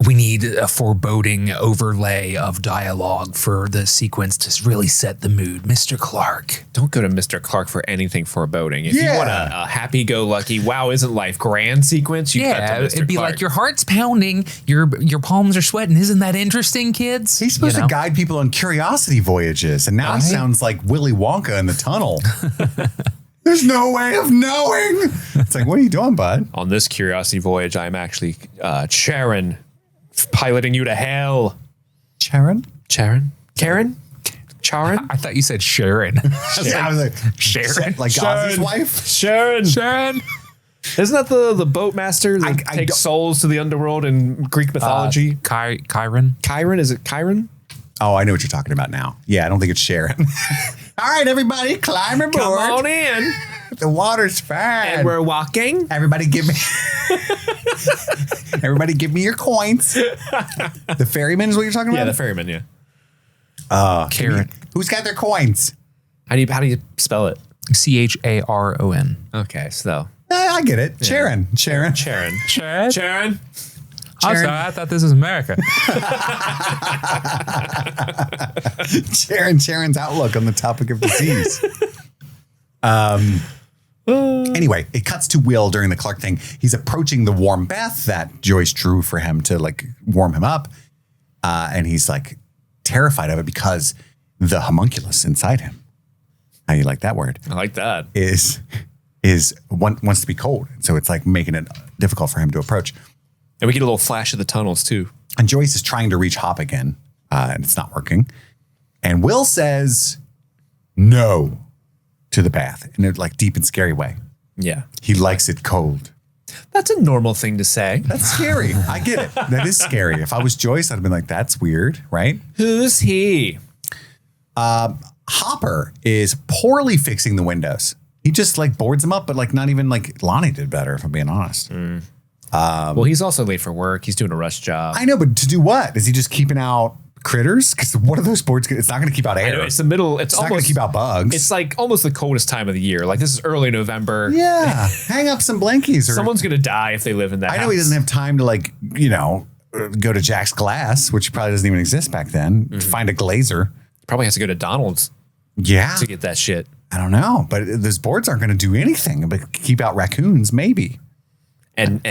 we need a foreboding overlay of dialogue for the sequence to really set the mood. Mr. Clark.
Don't go to Mr. Clark for anything foreboding. If you want a happy-go-lucky, wow, isn't life grand sequence, you cut to Mr.
It'd be
Clark.
like your heart's pounding, your palms are sweating. Isn't that interesting, kids?
He's supposed to guide people on curiosity voyages, and now he sounds like Willy Wonka in the tunnel. There's no way of knowing. It's like, what are you doing, bud?
On this curiosity voyage, I'm actually Charon, piloting you to hell.
Charon?
Charon? Charon?
I thought you said Sharon.
Yeah, I was like,
Sharon?
Like Ozzy's wife?
Sharon.
Sharon.
Isn't that the boat master that takes souls to the underworld in Greek mythology?
Chiron.
Chiron? Is it Chiron?
Oh, I know what you're talking about now. Yeah, I don't think it's Sharon. All right, everybody, climb aboard.
Come on in.
The water's fine.
And we're walking.
Everybody give me your coins. The ferryman is what you're talking about?
Yeah, the ferryman, yeah.
Karen.
Who's got their coins?
How do you spell it?
Charon.
Okay, so.
I get it. Sharon.
Sharon.
Sharon.
Sharon.
I'm sorry, I thought this was America.
Sharon's outlook on the topic of disease. Anyway, it cuts to Will during the Clark thing. He's approaching the warm bath that Joyce drew for him to like warm him up. And he's like terrified of it because the homunculus inside him, how you like that word?
I like that.
Wants to be cold. So it's like making it difficult for him to approach.
And we get a little flash of the tunnels too.
And Joyce is trying to reach Hop again, and it's not working. And Will says no to the bath in a like deep and scary way.
Yeah.
He likes it cold.
That's a normal thing to say.
That's scary. I get it. That is scary. If I was Joyce, I'd have been like, that's weird, right?
Who's he?
Hopper is poorly fixing the windows. He just like boards him up, but like not even like Lonnie did better, if I'm being honest.
Well, he's also late for work. He's doing a rush job.
I know, but to do what? Is he just keeping out critters? Because what are those boards? It's not going to keep out air.
It's the middle.
It's not going to keep out bugs.
It's like almost the coldest time of the year. Like this is early November.
Yeah. Hang up some blankies. Or,
Someone's going to die if they live in that house.
I know he doesn't have time to like, go to Jack's Glass, which probably doesn't even exist back then, to find a glazer.
Probably has to go to Donald's.
Yeah.
To get that shit.
I don't know, but those boards aren't going to do anything but keep out raccoons, maybe.
And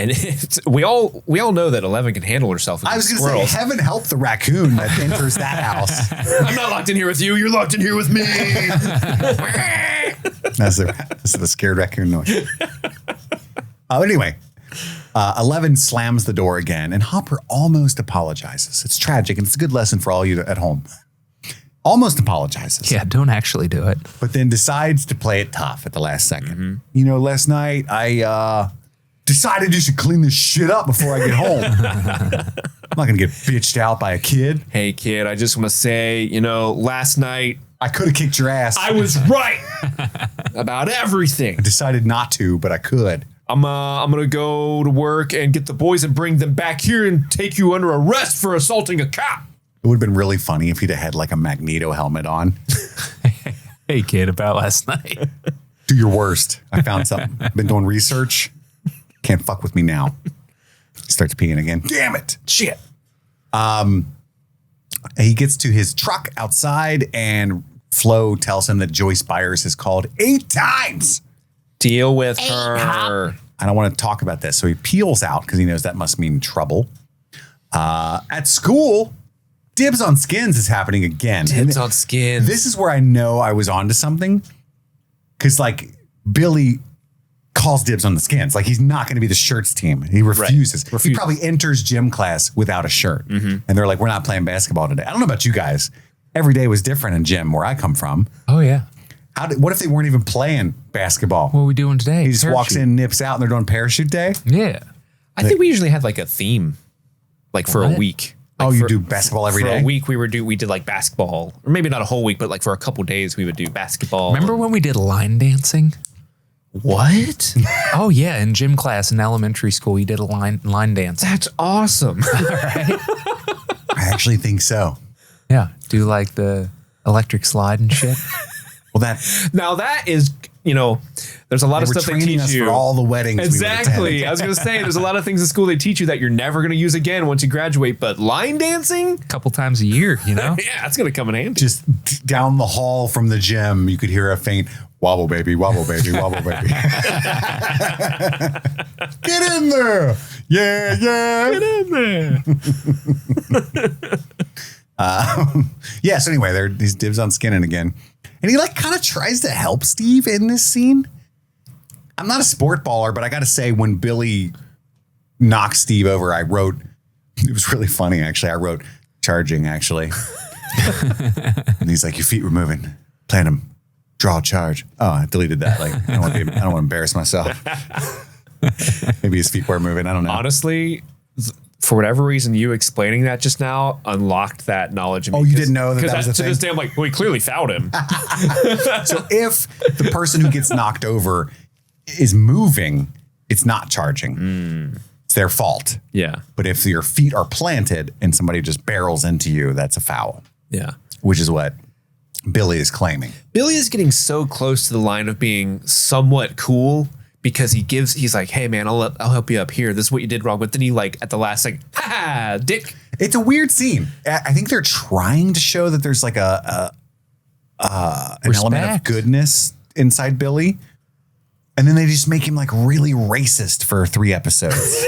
we all know that 11 can handle herself.
I was going to say, heaven help the raccoon that enters that house.
I'm not locked in here with you. You're locked in here with me.
That's the scared raccoon noise. Anyway, 11 slams the door again, and Hopper almost apologizes. It's tragic, and it's a good lesson for all you at home. Almost apologizes.
Yeah, don't actually do it.
But then decides to play it tough at the last second. Last night I decided you should clean this shit up before I get home. I'm not going to get bitched out by a kid.
Hey, kid, I just want to say, last night
I could have kicked your ass.
I was right about everything.
I decided not to, but I could.
I'm going to go to work and get the boys and bring them back here and take you under arrest for assaulting a cop.
It would have been really funny if he'd have had like a Magneto helmet on.
Hey, kid, about last night.
Do your worst. I found something. Been doing research. Can't fuck with me now. He starts peeing again. Damn it.
Shit.
He gets to his truck outside and Flo tells him that Joyce Byers has called 8 times.
Deal with her.
I don't want to talk about this. So he peels out because he knows that must mean trouble. At school, dibs on skins is happening again.
Dibs on skins.
This is where I know I was onto something. Because like Billy calls dibs on the skins. Like he's not going to be the shirts team. He refuses.
Right.
He probably enters gym class without a shirt. And they're like, we're not playing basketball today. I don't know about you guys. Every day was different in gym where I come from.
Oh, yeah.
What if they weren't even playing basketball?
What are we doing today?
He just walks in, nips out, and they're doing parachute day?
Yeah.
I think we usually had like a theme, like for a week. Like
you do basketball every day?
For a week, we did like basketball, or maybe not a whole week, but like for a couple days, we would do basketball.
Remember when we did line dancing?
What?
Oh, yeah. In gym class in elementary school, you did a line dance.
That's awesome.
Right?
I actually think so.
Yeah. Do like the electric slide and shit.
Well, that
Now that is, there's a lot of stuff they teach
us
you
for all the weddings.
Exactly. I was going to say, there's a lot of things in school they teach you that you're never going to use again once you graduate. But line dancing,
A couple times a year,
yeah, that's going to come in handy.
Just down the hall from the gym, you could hear a faint wobble, baby, wobble, baby, wobble, baby. Get in there. Yeah, yeah.
Get in there.
Yeah, so anyway, these dibs on skinning again. And he like kind of tries to help Steve in this scene. I'm not a sport baller, but I got to say when Billy knocks Steve over, I wrote, it was really funny actually. I wrote charging actually. And he's like, your feet were moving. Plant them. Draw charge. Oh, I deleted that. Like, I don't want to embarrass myself. Maybe his feet were moving. I don't know.
Honestly, for whatever reason, you explaining that just now unlocked that knowledge in me.
Oh, you didn't know that was a
to
thing?
this day, I'm like, well, he clearly fouled him.
So if the person who gets knocked over is moving, it's not charging. It's their fault.
Yeah.
But if your feet are planted and somebody just barrels into you, that's a foul.
Yeah.
Which is what Billy is claiming.
Billy is getting so close to the line of being somewhat cool because he's like, hey man, I'll help you up here. This is what you did wrong. But then he like at the last second, ha, dick.
It's a weird scene. I think they're trying to show that there's like an element of goodness inside Billy. And then they just make him like really racist for 3 episodes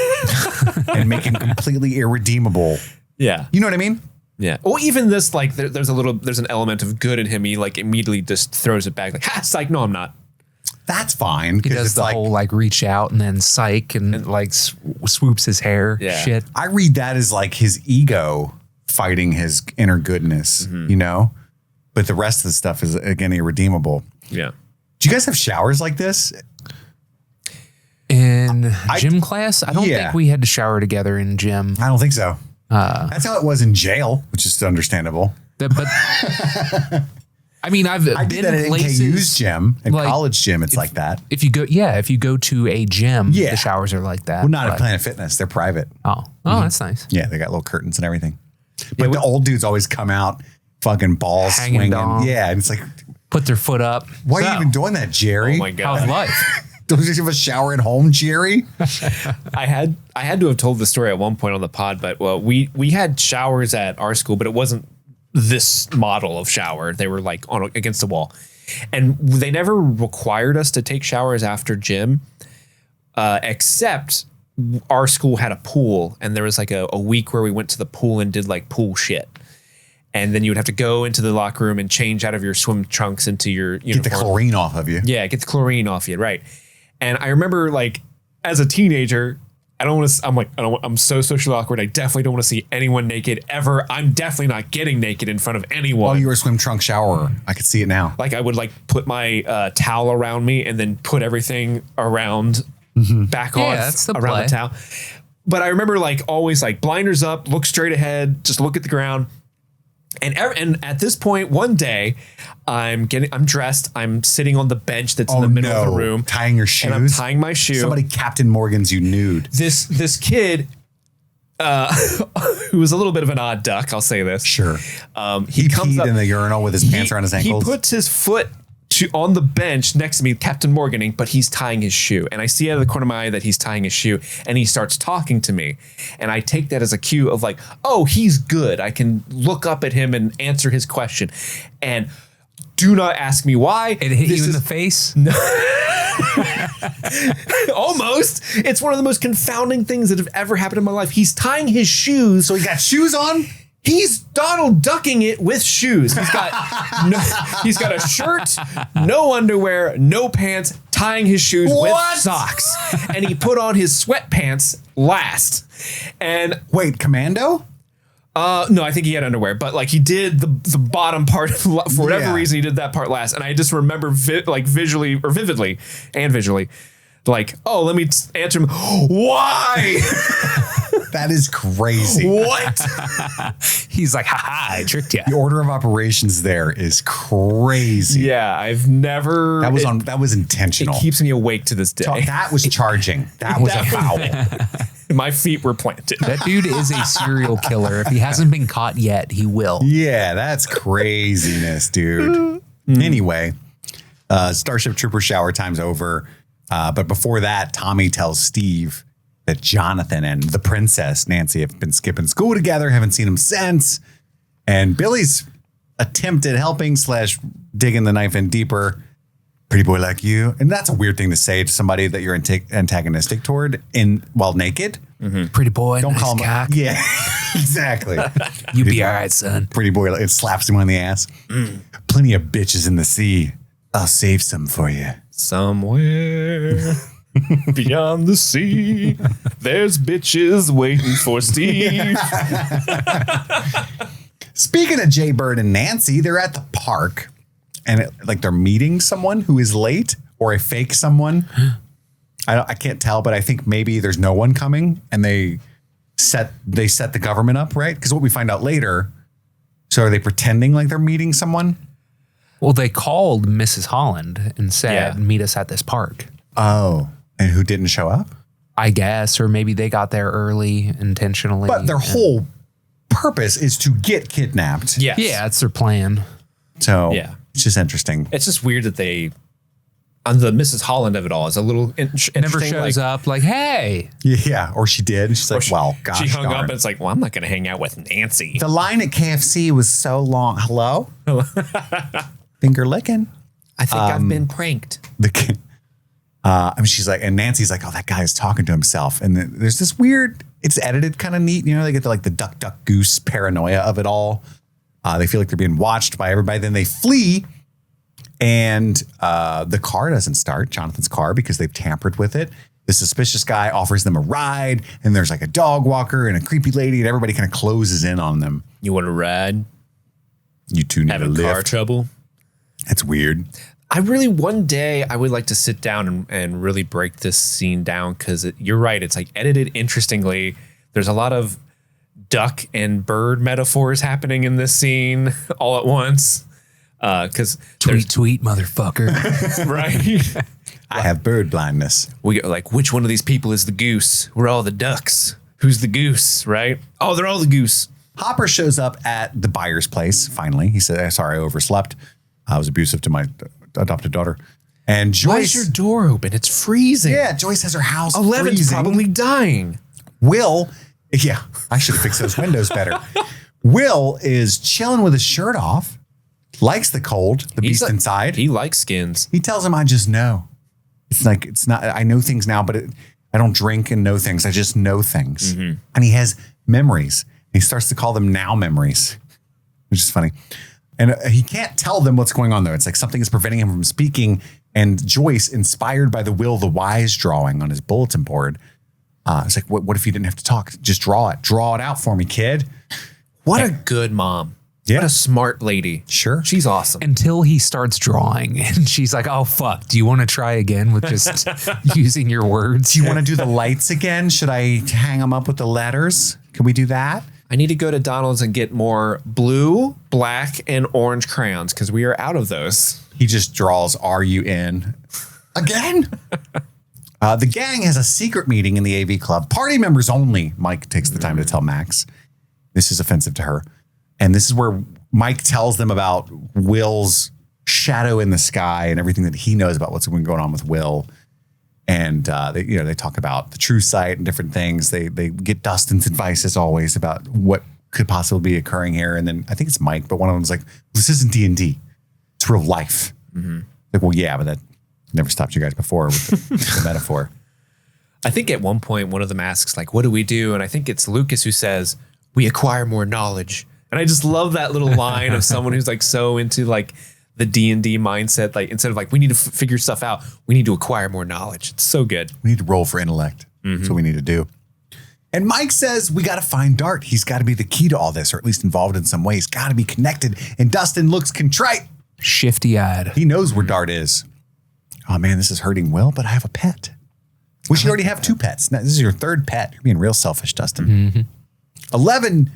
and make him completely irredeemable.
Yeah.
You know what I mean?
Yeah. Well, even this, like, there's an element of good in him. He like immediately just throws it back, like, ha, psych. No, I'm not.
That's fine.
He does the whole like reach out and then psych and like swoops his hair.
Yeah.
Shit.
I read that as like his ego fighting his inner goodness, you know? But the rest of the stuff is, again, irredeemable.
Yeah.
Do you guys have showers like this?
In gym class? I don't
Yeah.
think we had to shower together in gym.
I don't think so. That's how it was in jail, which is understandable.
But I mean, I've
I did
been
that at
places
NKU's gym, and
like,
college gym. It's like that.
If you go to a gym,
Yeah.
the showers are like that.
Well, not
but-
at Planet Fitness. They're private.
Oh, that's nice.
Yeah, they got little curtains and everything. But the old dudes always come out fucking balls
Hanging
swinging.
dong.
Yeah, and it's like,
Put their foot up.
why are you even doing that, Jerry?
Oh my
How's
god.
life?
Don't you have a shower at home, Jerry?
I had to have told the story at one point on the pod, but well, we had showers at our school, but it wasn't this model of shower. They were like on against the wall, and they never required us to take showers after gym, except our school had a pool, and there was like a week where we went to the pool and did like pool shit. And then you would have to go into the locker room and change out of your swim trunks into your uniform.
Get the chlorine off of you.
Yeah, get the chlorine off you, right? And I remember, like, as a teenager, I'm so socially awkward. I definitely don't want to see anyone naked ever. I'm definitely not getting naked in front of anyone.
Oh, you were a swim trunk showerer. I could see it now.
Like, I would like put my towel around me and then put everything around back on
that's the
around
play.
the towel. But I remember like always like blinders up, look straight ahead, just look at the ground. And at this point, one day, I'm dressed. I'm sitting on the bench that's in the middle of the room,
tying your shoes.
and I'm tying my shoe.
Somebody Captain Morgan's you nude.
This kid, who was a little bit of an odd duck, I'll say this.
Sure.
He comes
peed
up
in the urinal with his pants around his ankles.
He puts his foot on the bench next to me, Captain Morganing, but he's tying his shoe. And I see out of the corner of my eye that he's tying his shoe, and he starts talking to me. And I take that as a cue of like, oh, he's good. I can look up at him and answer his question. And do not ask me why.
It hit you in the face?
Almost. It's one of the most confounding things that have ever happened in my life. He's tying his shoes.
So he got shoes on?
He's Donald ducking it with shoes. He's got a shirt, no underwear, no pants, tying his shoes with socks. And he put on his sweatpants last. And
wait, commando?
No, I think he had underwear, but like he did the bottom part for whatever reason. He did that part last, and I just remember vividly, like, oh, let me answer him. Why?
That is crazy.
What?
He's like, haha, I tricked you.
The order of operations there is crazy.
Yeah, I've never.
That was intentional.
It keeps me awake to this day.
That was charging. That was a foul.
My feet were planted.
That dude is a serial killer. If he hasn't been caught yet, he will.
Yeah, that's craziness, dude. Anyway, Starship Trooper shower time's over. But before that, Tommy tells Steve that Jonathan and the princess, Nancy, have been skipping school together, haven't seen him since. And Billy's attempt at helping / digging the knife in deeper. Pretty boy like you. And that's a weird thing to say to somebody that you're antagonistic toward while naked.
Pretty boy.
Don't
nice
call him.
cock.
Yeah, exactly.
You be all right, son.
Pretty boy. It slaps him on the ass. Plenty of bitches in the sea. I'll save some for you.
Somewhere beyond the sea, there's bitches waiting for Steve.
Speaking of Jay Bird and Nancy, they're at the park and they're meeting someone who is late or a fake someone. I can't tell, but I think maybe there's no one coming and they set the government up, right? Because what we find out later. So are they pretending like they're meeting someone?
Well, they called Mrs. Holland and said,
Yeah.
meet us at this park.
Oh, and who didn't show up?
I guess, or maybe they got there early intentionally.
But their whole purpose is to get kidnapped.
Yes.
Yeah, that's their plan.
So
Yeah.
it's just interesting.
It's just weird that they, on the Mrs. Holland of it all, is a little interesting.
Never shows up like, hey.
Yeah, or she did. And she's like, well, gosh
she hung
darn.
up and it's like, well, I'm not going to hang out with Nancy.
The line at KFC was so long. Hello? Finger licking.
I think I've been pranked.
She's like, and Nancy's like, oh, that guy is talking to himself. And then there's this weird, it's edited kind of neat. You know, they get the duck, duck, goose paranoia of it all. They feel like they're being watched by everybody. Then they flee. And the car doesn't start, Jonathan's car, because they've tampered with it. The suspicious guy offers them a ride. And there's like a dog walker and a creepy lady. And everybody kind of closes in on them.
You want to ride?
You two need a
Having car
lift.
trouble?
That's weird.
One day I would like to sit down and really break this scene down because you're right. It's like edited interestingly. There's a lot of duck and bird metaphors happening in this scene all at once. Because
Tweet, motherfucker.
right.
I have bird blindness.
We get like, which one of these people is the goose? We're all the ducks. Who's the goose? Right? Oh, they're all the goose.
Hopper shows up at the buyer's place. Finally, he said, "Sorry, I overslept. I was abusive to my adopted daughter." And Joyce,
Why is your door open? It's freezing.
yeah, Joyce has her house
11's
freezing.
probably dying.
Will, yeah, I should have fixed those windows better. Will is chilling with his shirt off, likes the cold, the beast inside.
He likes skins.
He tells him, "I just know." It's like, it's not, I know things now, but I don't drink and know things. I just know things. And he has memories. He starts to call them now memories, which is funny. And he can't tell them what's going on, though. It's like something is preventing him from speaking. And Joyce, inspired by the Will the Wise drawing on his bulletin board, it's like, what if you didn't have to talk? Just draw it. Draw it out for me, kid.
What a good mom.
Yeah.
What a smart lady.
Sure.
She's awesome.
Until he starts drawing and she's like, oh, fuck. Do you want to try again with just using your words?
Do you want to do the lights again? Should I hang them up with the letters? Can we do that?
I need to go to Donald's and get more blue, black, and orange crayons because we are out of those.
He just draws, "Are you in?" Again? The gang has a secret meeting in the AV club. Party members only. Mike takes the time to tell Max. This is offensive to her. And this is where Mike tells them about Will's shadow in the sky and everything that he knows about what's been going on with Will. And they talk about the true sight and different things. They get Dustin's advice as always about what could possibly be occurring here. And then I think it's Mike, but one of them's like, "This isn't D&D. It's real life." Like, well, yeah, but that never stopped you guys before with the metaphor.
I think at one point, one of them asks, like, what do we do? And I think it's Lucas who says, "We acquire more knowledge." And I just love that little line of someone who's like so into like the D&D mindset. Like instead of like, we need to figure stuff out, we need to acquire more knowledge. It's so good.
We need to roll for intellect. That's what we need to do. And Mike says we got to find Dart. He's got to be the key to all this, or at least involved in some way. He's got to be connected. And Dustin looks contrite.
Shifty-eyed.
He knows where Dart is. Oh, man, this is hurting Will, but I have a pet. We should already have 2 pets. Now, this is your 3rd pet. You're being real selfish, Dustin. 11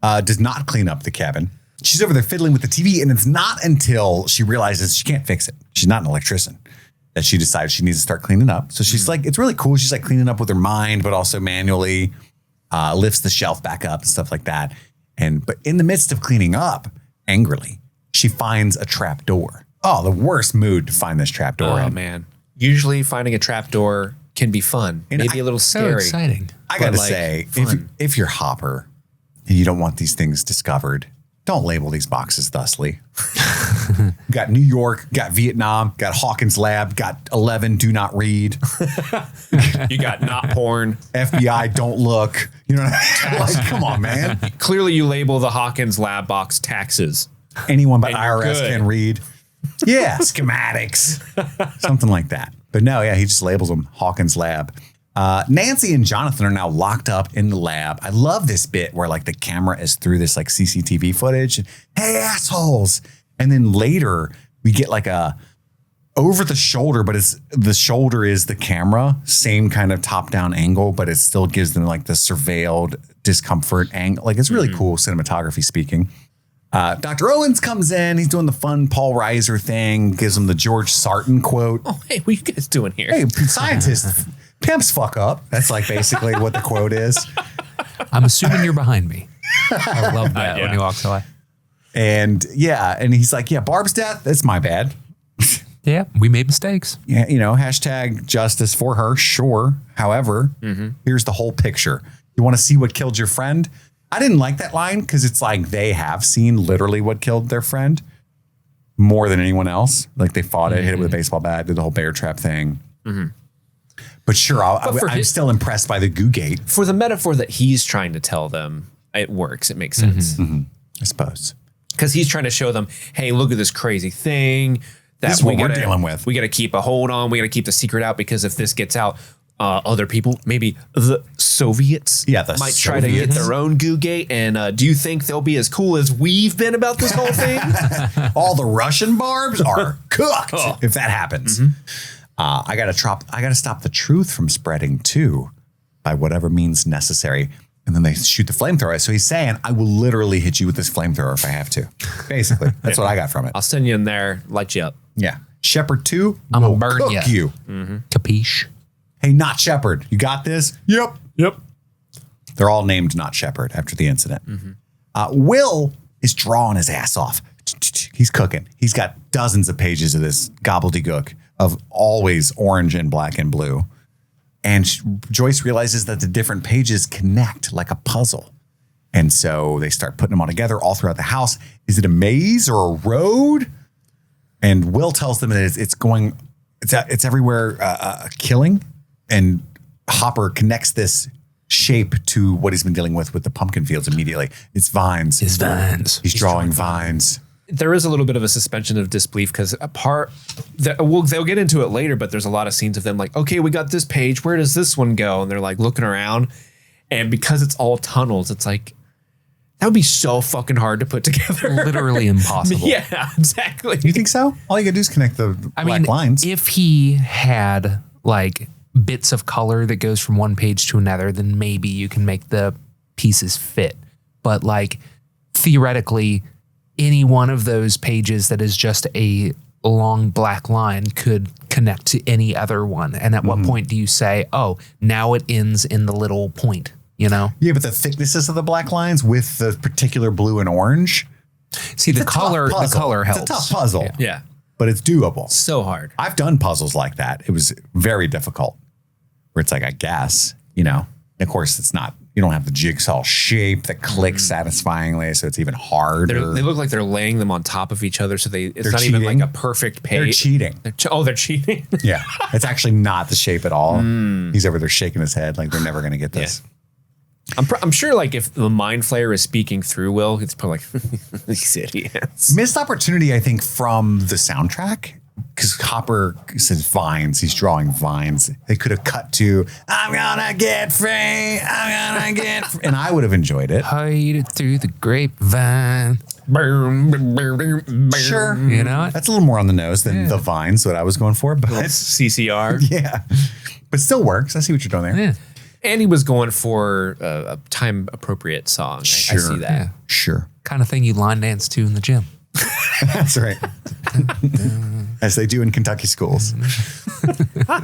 does not clean up the cabin. She's over there fiddling with the TV, and it's not until she realizes she can't fix it. She's not an electrician. That she decides she needs to start cleaning up. So she's like, it's really cool. She's like cleaning up with her mind, but also manually lifts the shelf back up and stuff like that. But in the midst of cleaning up, angrily, she finds a trap door. Oh, the worst mood to find this trap door in.
Man. Usually finding a trap door can be fun.
And
Maybe a little
So
scary.
exciting.
I got to
like,
say,
fun.
if you're Hopper and you don't want these things discovered, don't label these boxes thusly. Got New York, got Vietnam, got Hawkins Lab, got 11, do not read.
You got not porn.
FBI, don't look. You know what I mean? Like, come on, man.
Clearly you label the Hawkins lab box taxes.
Anyone but
And you're
IRS
good.
can read. Yeah, schematics. Something like that. But no, yeah, he just labels them Hawkins Lab. Nancy and Jonathan are now locked up in the lab. I love this bit where like the camera is through this like CCTV footage. Hey, assholes. And then later we get like a over the shoulder, but the shoulder is the camera, same kind of top down angle, but it still gives them like the surveilled discomfort angle. Like it's really cool cinematography speaking. Dr. Owens comes in. He's doing the fun Paul Reiser thing, gives him the George Sarton quote.
Oh, hey, what are you guys doing here?
Hey, scientists, pimps fuck up. That's like basically what the quote is.
I'm assuming you're behind me. I love that when he walks away.
And and he's like, yeah, Barb's death, that's my bad.
Yeah, we made mistakes.
Yeah, hashtag justice for her, sure. However, here's the whole picture. You want to see what killed your friend? I didn't like that line because it's like they have seen literally what killed their friend more than anyone else. Like they fought it, hit it with a baseball bat, did the whole bear trap thing. But sure, I'm still impressed by the goo gate.
For the metaphor that he's trying to tell them, it works. It makes sense.
I suppose.
Because he's trying to show them, hey, look at this crazy thing that
This is what we're dealing with.
We got to keep a hold on. We got to keep the secret out because if this gets out, other people, maybe the Soviets, might try to get their own goo gate. And do you think they'll be as cool as we've been about this whole thing?
All the Russian barbs are cooked if that happens. I gotta stop the truth from spreading too, by whatever means necessary. And then they shoot the flamethrower. So he's saying, I will literally hit you with this flamethrower if I have to. Basically, that's what I got from it.
I'll send you in there, light you up.
Yeah. Shepard 2,
I'm
will
gonna burn
cook
ya.
you.
Capiche?
Hey, not Shepard. You got this? Yep.
Yep.
They're all named not Shepard after the incident. Will is drawing his ass off. He's cooking. He's got dozens of pages of this gobbledygook of always orange and black and blue. And Joyce realizes that the different pages connect like a puzzle. And so they start putting them all together all throughout the house. Is it a maze or a road? And Will tells them that it's everywhere killing. And Hopper connects this shape to what he's been dealing with the pumpkin fields immediately. It's vines.
It's vines.
He's drawing vines.
There is a little bit of a suspension of disbelief because they'll get into it later, but there's a lot of scenes of them like, okay, we got this page. Where does this one go? And they're like looking around. And because it's all tunnels, it's like, that would be so fucking hard to put together.
Literally impossible.
Yeah, exactly.
You think so? All you gotta do is connect the black lines.
If he had like bits of color that goes from one page to another, then maybe you can make the pieces fit. But like theoretically, any one of those pages that is just a long black line could connect to any other one. And at what point do you say, oh, now it ends in the little point, you know?
Yeah, but the thicknesses of the black lines with the particular blue and orange.
See, the color helps.
It's a tough puzzle.
Yeah.
But it's doable.
So hard.
I've done puzzles like that. It was very difficult. Where it's like, I guess, you know, of course it's not, you don't have the jigsaw shape that clicks satisfyingly. So it's even harder.
They look like they're laying them on top of each other. So it's
They're
not
cheating.
even like a perfect page.
They're cheating.
They're cheating.
Yeah. It's actually not the shape at all. He's over there shaking his head like they're never going to get this.
I'm sure like if the mind flayer is speaking through Will, it's probably like, these idiots.
Missed opportunity, I think, from the soundtrack. Because Hopper says vines. He's drawing vines. They could have cut to, I'm gonna get free. I'm gonna get free. And I would have enjoyed it.
Hide it through the grapevine.
Sure.
You know?
That's a little more on the nose than the vines, what I was going for. But
CCR.
yeah. But still works. I see what you're doing there.
Yeah.
And he was going for a time appropriate song. I see that.
Yeah.
Sure.
Kind of thing you line dance to in the gym.
That's right. As they do in Kentucky schools.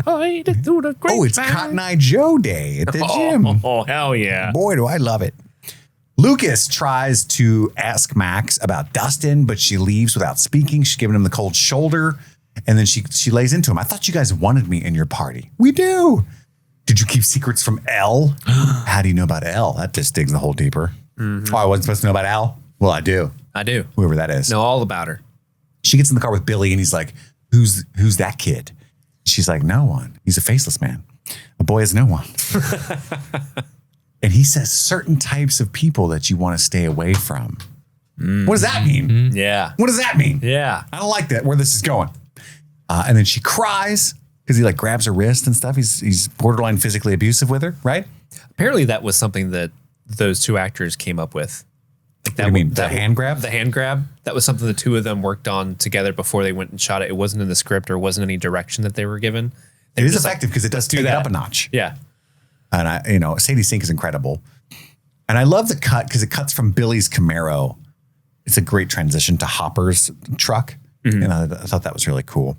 Oh, it's Cotton Eye Joe Day at the gym.
Oh, hell yeah.
Boy, do I love it. Lucas tries to ask Max about Dustin, but she leaves without speaking. She's giving him the cold shoulder. And then she lays into him. I thought you guys wanted me in your party. We do. Did you keep secrets from Elle? How do you know about Elle? That just digs the hole deeper. Oh, I wasn't supposed to know about Elle? Well, I do.
I do.
Whoever that is.
Know all about her.
She gets in the car with Billy and he's like, who's that kid? She's like, no one. He's a faceless man. A boy is no one. And he says certain types of people that you want to stay away from. What does that mean?
Yeah.
What does that mean?
Yeah.
I don't like that, where this is going. And then she cries because he like grabs her wrist and stuff. He's borderline physically abusive with her, right?
Apparently that was something that those two actors came up with. Like
What do you mean? The hand grab?
The hand grab. That was something the two of them worked on together before they went and shot it. It wasn't in the script or wasn't any direction that they were given.
It is effective because it does
do
take it
that.
up a notch.
Yeah.
And Sadie Sink is incredible. And I love the cut because it cuts from Billy's Camaro. It's a great transition to Hopper's truck. And I thought that was really cool.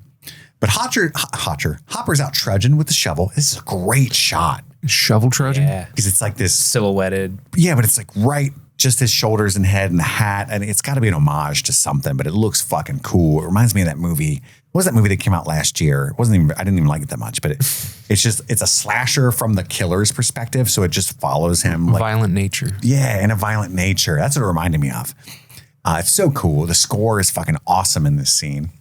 But Hopper's out trudging with the shovel. This is a great shot.
Shovel trudging?
Yeah.
Because it's like this.
Silhouetted.
Yeah, but it's like right just his shoulders and head and the hat. And it's got to be an homage to something, but it looks fucking cool. It reminds me of that movie. What was that movie that came out last year? I didn't even like it that much, but it's a slasher from the killer's perspective. So it just follows him. Like,
Violent nature.
yeah, in a violent nature. That's what it reminded me of. It's so cool. The score is fucking awesome in this scene.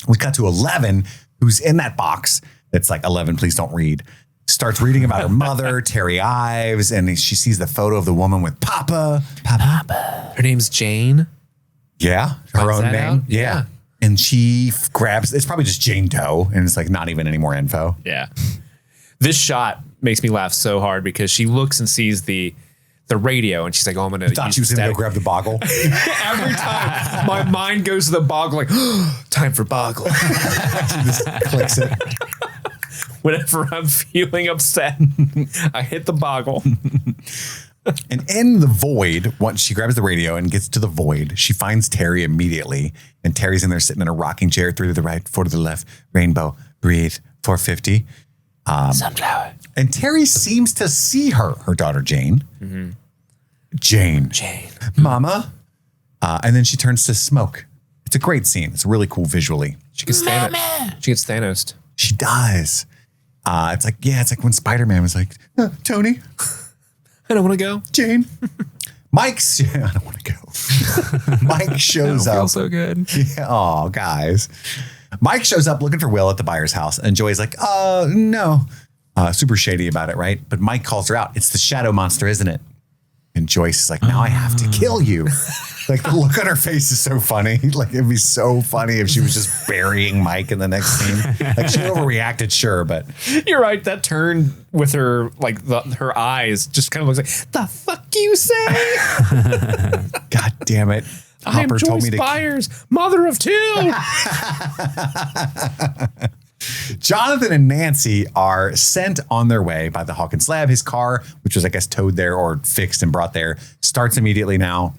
We cut to 11, who's in that box. That's like 11, please don't read. Starts reading about her mother, Terry Ives, and she sees the photo of the woman with Papa.
Her name's Jane.
Yeah, her
Finds
own
that
name.
out?
Yeah. And she grabs, it's probably just Jane Doe, and it's like not even any more info.
Yeah. This shot makes me laugh so hard because she looks and sees the radio and she's like, oh, I'm going to
Thought she was going to go grab the boggle.
Every time my mind goes to the boggle, like, time for boggle.
She just clicks it.
Whenever I'm feeling upset, I hit the boggle.
And in the void, once she grabs the radio and gets to the void, she finds Terry immediately. And Terry's in there sitting in a rocking chair, 3 to the right, 4 to the left, rainbow, breathe, 450.
Sunflower.
And Terry seems to see her daughter, Jane.
Mm-hmm.
Jane. Mama. And then she turns to smoke. It's a great scene. It's really cool visually.
She gets Thanos. She gets Thanos.
She does. It's like when Spider-Man was like, Tony,
I don't want to go.
Jane. I don't want to go. Mike shows up.
Feels so good.
Yeah, oh, guys. Mike shows up looking for Will at the buyer's house, and Joy's like, no. Super shady about it, right? But Mike calls her out. It's the shadow monster, isn't it? And Joyce is like, now I have to kill you. Like, the look on her face is so funny. Like, it'd be so funny if she was just burying Mike in the next scene. Like, she overreacted, sure, but
You're right. That turn with her, like her eyes, just kind of looks like, the fuck you say?
God damn it.
I'm
Hopper told
Joyce
me to.
Byers, mother of 2.
Jonathan and Nancy are sent on their way by the Hawkins lab. His car, which was, I guess, towed there or fixed and brought there, starts immediately now.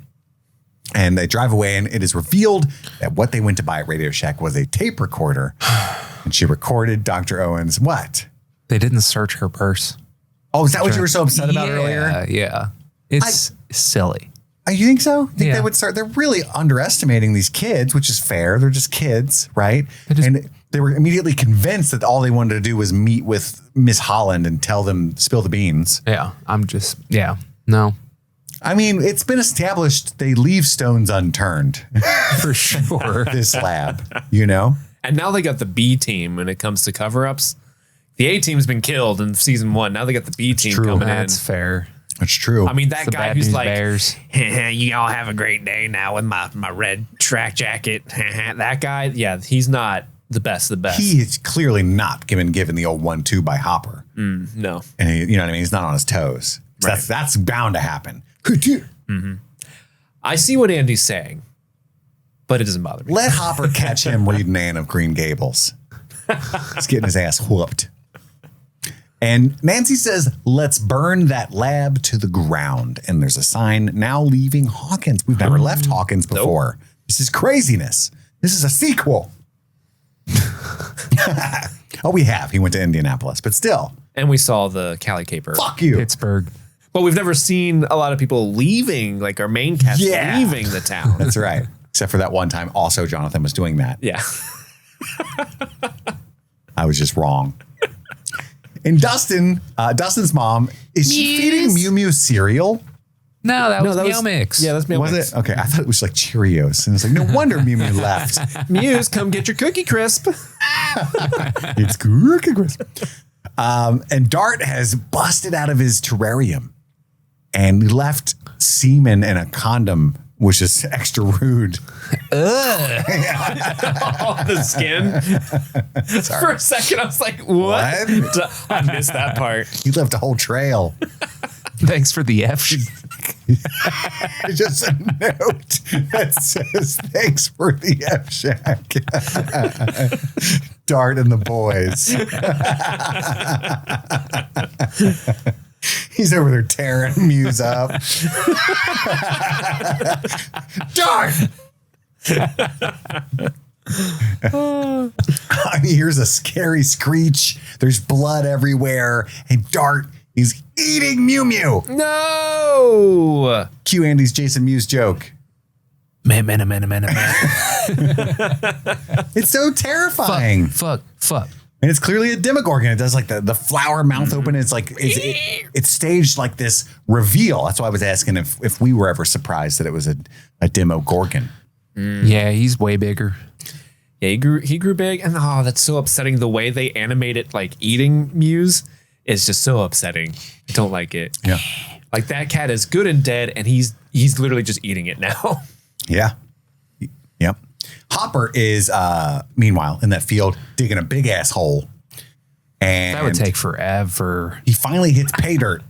And they drive away, and it is revealed that what they went to buy at Radio Shack was a tape recorder. And she recorded Dr. Owens. What?
They didn't search her purse.
Oh, is that what you were so upset about earlier?
Yeah. It's silly.
You think so? Think
Yeah.
they would start? They're really underestimating these kids, which is fair. They're just kids, right? And they were immediately convinced that all they wanted to do was meet with Miss Holland and tell them, spill the beans.
Yeah. No.
I mean, it's been established they leave stones unturned.
For sure.
This lab, you know?
And now they got the B team when it comes to cover-ups. The A team's been killed in season 1. Now they got the B team
true.
coming
That's fair.
That's true.
in. I mean, that
The
guy
Bad
who's
News
like,
Bears.
you all have a great day now with my red track jacket. That guy, yeah, he's not the best of the best.
he is clearly not given the old 1-2 by Hopper.
No.
And he, you know what I mean? He's not on his toes. So
Right.
that's bound to happen.
I see what Andy's saying, but it doesn't bother me.
Let Hopper catch him reading Anne of Green Gables. He's getting his ass whooped. And Nancy says, let's burn that lab to the ground. And there's a sign now leaving Hawkins. We've never left Hawkins before. This is craziness. This is a sequel. Oh, we have. He went to Indianapolis, but still.
And we saw the Cali Caper.
Fuck you.
Pittsburgh.
But we've never seen a lot of people leaving, like our main cast leaving the town.
That's right. Except for that one time. Also, Jonathan was doing that.
Yeah.
I was just wrong. And Dustin's mom, is she feeding Mew Mew cereal?
No, that was
that
Meow
was-
Mix.
Yeah, that's Meow
Was
Mix.
it? Okay, I thought it was like Cheerios. And it's like, no wonder Mew Mew left.
Muse, come get your Cookie Crisp.
It's Cookie Crisp. And Dart has busted out of his terrarium and left semen in a condom, which is extra rude.
All the skin. For a second, I was like, what? I missed that part.
He left a whole trail.
Thanks for the F.
Just a note that says, thanks for the F Shack. Dart and the boys. He's over there tearing Muse up. Dart! He hears a scary screech. There's blood everywhere. And Dart is eating Mew Mew.
No.
Cue Andy's Jason Mewes joke.
Man.
It's so terrifying.
Fuck.
And it's clearly a Demogorgon. It does like the flower mouth open. It's like it's staged like this reveal. That's why I was asking if we were ever surprised that it was a Demogorgon.
Yeah, he's way bigger.
Yeah, he grew big, and that's so upsetting. The way they animate it, like eating Muse, is just so upsetting. I don't like it.
Yeah.
Like that cat is good and dead, and he's literally just eating it now.
Yeah. Yep. Hopper is meanwhile in that field digging a big ass hole. And
That would take forever.
he finally hits pay dirt.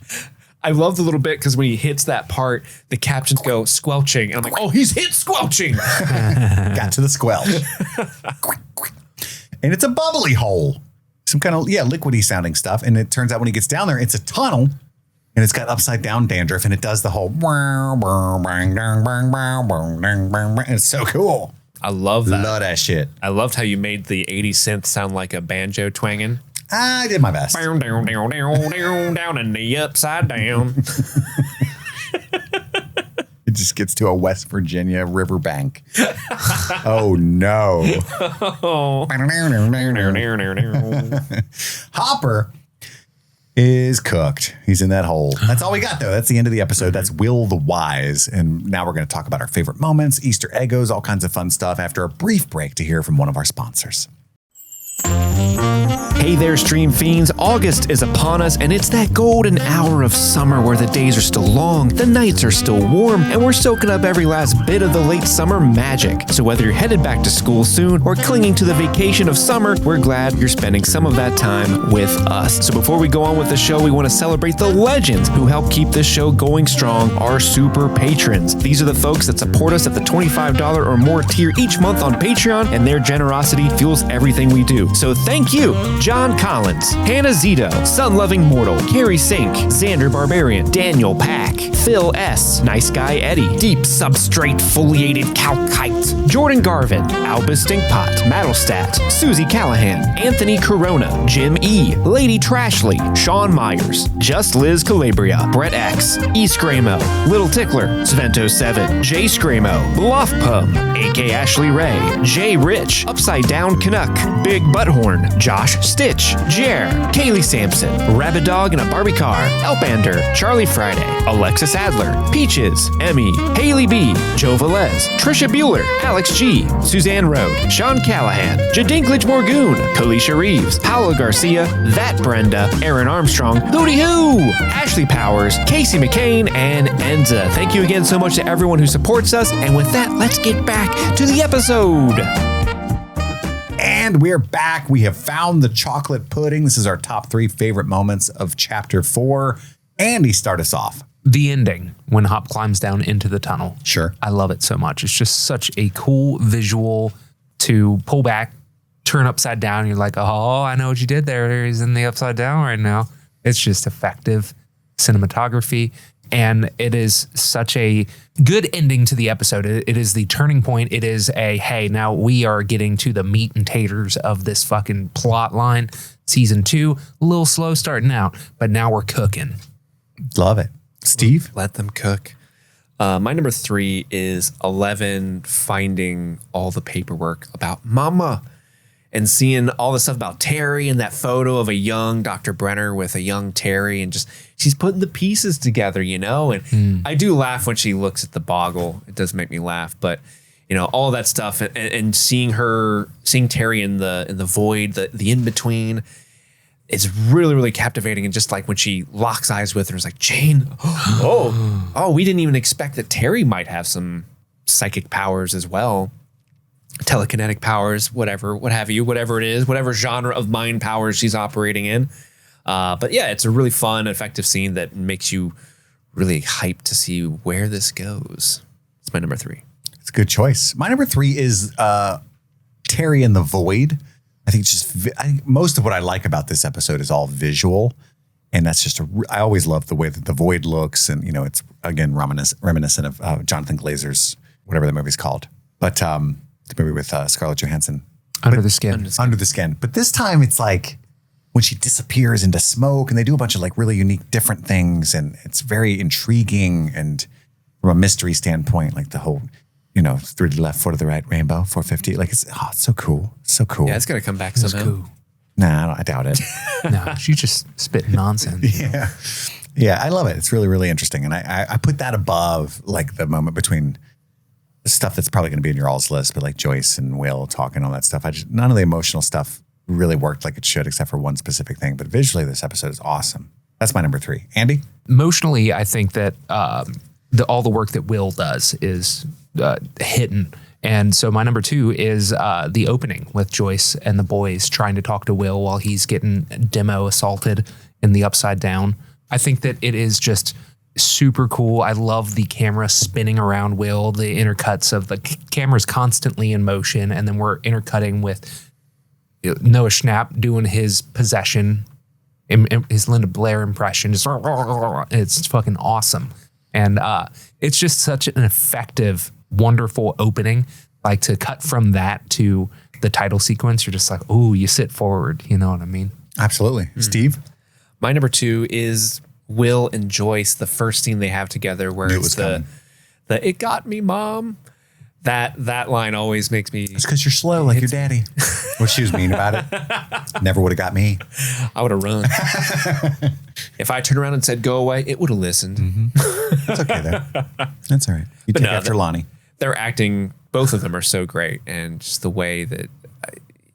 I love the little bit because when he hits that part, the captions go squelching, and I'm like, oh, he's hit squelching.
Got to the squelch. And it's a bubbly hole. Some kind of liquidy sounding stuff. And it turns out when he gets down there, it's a tunnel. and it's got upside down dandruff, and it does the whole. It's so cool.
I love that.
Love that shit.
I loved how you made the 80s synth sound like a banjo twanging.
I did my best.
Down, down, down, down, down, down, and the upside down.
It just gets to a West Virginia riverbank. Oh no. Hopper is cooked. He's in that hole. That's all we got, though. That's the end of the episode. That's Will the Wise. And now we're going to talk about our favorite moments, Easter Eggos, all kinds of fun stuff after a brief break to hear from one of our sponsors.
Hey there, Stream Fiends. August is upon us, and it's that golden hour of summer where the days are still long, the nights are still warm, and we're soaking up every last bit of the late summer magic. So whether you're headed back to school soon or clinging to the vacation of summer, we're glad you're spending some of that time with us. So before we go on with the show, we want to celebrate the legends who help keep this show going strong, our super patrons. These are the folks that support us at the $25 or more tier each month on Patreon, and their generosity fuels everything we do. So thank you, John Collins, Hannah Zito, Sun-Loving Mortal, Carrie Sink, Xander Barbarian, Daniel Pack, Phil S, Nice Guy Eddie, Deep Substrate Foliated Calcite, Jordan Garvin, Albus Stinkpot, Maddlestat, Susie Callahan, Anthony Corona, Jim E, Lady Trashley, Sean Myers, Just Liz Calabria, Brett X, E Scramo, Little Tickler, Svento 7, Jay Scramo, Bluff Pum, AK Ashley Ray, Jay Rich, Upside Down Canuck, Big Butthorn, Josh Stitch, Jer, Kaylee Sampson, Rabbit Dog in a Barbie Car, Elpander, Charlie Friday, Alexis Adler, Peaches, Emmy, Haley B, Joe Velez, Trisha Bueller, Alex G, Suzanne Road, Sean Callahan, Jadinklage Morgoon, Kalisha Reeves, Paolo Garcia, That Brenda, Aaron Armstrong, Hootie Hoo, Ashley Powers, Casey McCain, and Enza. Thank you again so much to everyone who supports us. And with that, let's get back to the episode.
And we're back. We have found the chocolate pudding. This is our top 3 favorite moments of chapter 4. Andy, start us off.
The ending when Hop climbs down into the tunnel.
Sure.
I love it so much. It's just such a cool visual to pull back, turn upside down. You're like, oh, I know what you did there. He's in the upside down right now. It's just effective cinematography. And it is such a good ending to the episode. It is the turning point. It is a, hey, now we are getting to the meat and taters of this fucking plot line. Season 2, a little slow starting out, but now we're cooking.
Love it. Steve?
Let them cook. My number 3 is 11 finding all the paperwork about Mama and seeing all the stuff about Terry and that photo of a young Dr. Brenner with a young Terry, and just she's putting the pieces together, you know? And I do laugh when she looks at the boggle. It does make me laugh, but you know, all that stuff and seeing Terry in the void, the in-between, it's really, really captivating. And just like when she locks eyes with her, it's like, Jane, oh, we didn't even expect that Terry might have some psychic powers as well. Telekinetic powers, whatever it is, whatever genre of mind powers she's operating in. But yeah, it's a really fun, effective scene that makes you really hyped to see where this goes. It's my number 3.
It's a good choice. My number 3 is Terry in the Void. I think most of what I like about this episode is all visual. And that's just I always love the way that the void looks. And, you know, it's, again, reminiscent of Jonathan Glazer's, whatever the movie's called. But the movie with Scarlett Johansson.
Under the Skin.
Under the Skin. But this time it's like when she disappears into smoke and they do a bunch of like really unique different things. And it's very intriguing. And from a mystery standpoint, like the whole, you know, 3 to the left, 4 to the right, rainbow, 450. Like it's so cool. So cool.
Yeah, it's going to come back somehow.
Cool.
Nah, I doubt it.
No, she's just spitting nonsense.
Yeah. Yeah, I love it. It's really, really interesting. And I put that above like the moment between stuff that's probably going to be in your alls list, but like Joyce and Will talking, all that stuff. none of the emotional stuff really worked like it should, except for one specific thing. But visually, this episode is awesome. That's my number 3. Andy?
Emotionally, I think that all the work that Will does is hidden. And so my number 2 is the opening with Joyce and the boys trying to talk to Will while he's getting demo assaulted in the upside down. I think that it is just super cool. I love the camera spinning around Will, the intercuts of the camera's constantly in motion. And then we're intercutting with Noah Schnapp doing his possession his Linda Blair impression. Just, it's fucking awesome. And it's just such an effective, wonderful opening. Like to cut from that to the title sequence, you're just like, oh, you sit forward. You know what I mean?
Absolutely. Steve?
My number 2 is Will and Joyce, the first scene they have together where it's the "It got me, Mom." That line always makes me.
It's because you're slow like your daddy. Well, she was mean about it. Never would have got me.
I would have run. If I turned around and said go away, it would have listened.
That's okay though. That's all right. You take after Lonnie.
Their acting, both of them are so great, and just the way that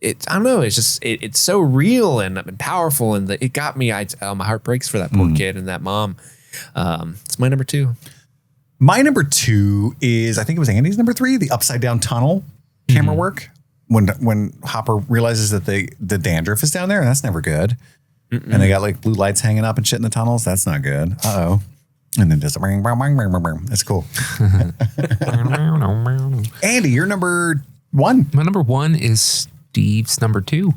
I don't know. It's just it's so real and powerful, and it got me. My heart breaks for that poor kid and that mom. It's my number 2.
My number 2 is, I think it was Andy's number 3, the upside down tunnel camera work. When Hopper realizes that the dandruff is down there, and that's never good. And they got like blue lights hanging up and shit in the tunnels. That's not good. Uh-oh. And then just bang, bang, bang, bang, bang. That's cool. Andy, you're number 1.
My number 1 is Steve's number 2.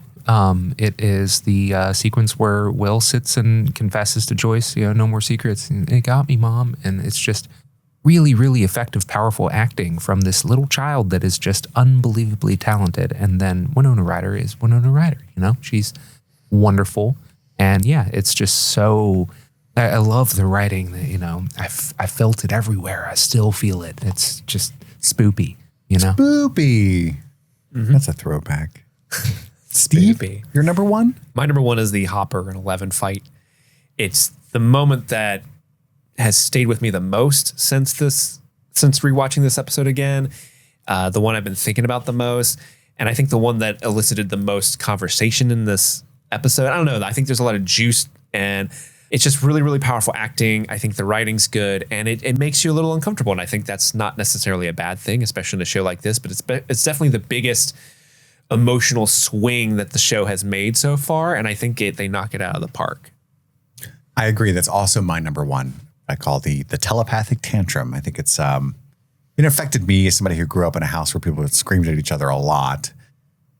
It is the sequence where Will sits and confesses to Joyce, no more secrets. It got me, Mom. And it's just really, really effective, powerful acting from this little child that is just unbelievably talented. And then Winona Ryder is Winona Ryder. She's wonderful. And yeah, it's just so, I love the writing that, I felt it everywhere. I still feel it. It's just spoopy,
Spoopy. That's a throwback. Steve, your number 1?
My number 1 is the Hopper and 11 fight. It's the moment that has stayed with me the most since rewatching this episode again. The one I've been thinking about the most. And I think the one that elicited the most conversation in this episode. I don't know. I think there's a lot of juice, and it's just really, really powerful acting. I think the writing's good, and it makes you a little uncomfortable. And I think that's not necessarily a bad thing, especially in a show like this, but it's definitely the biggest emotional swing that the show has made so far. And I think they knock it out of the park.
I agree. That's also my number 1. I call the telepathic tantrum. I think it's it affected me as somebody who grew up in a house where people screamed at each other a lot.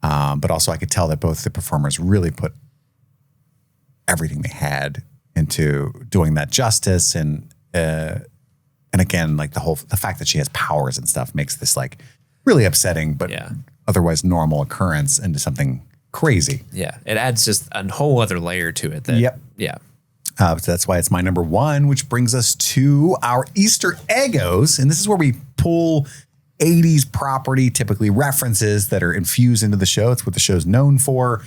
But also I could tell that both the performers really put everything they had into doing that justice. And again, like the fact that she has powers and stuff makes this like really upsetting, but otherwise normal occurrence into something crazy.
Yeah. It adds just a whole other layer to it. Yeah.
So that's why it's my number 1, which brings us to our Easter Eggos. And this is where we pull 80s property, typically references that are infused into the show. It's what the show's known for.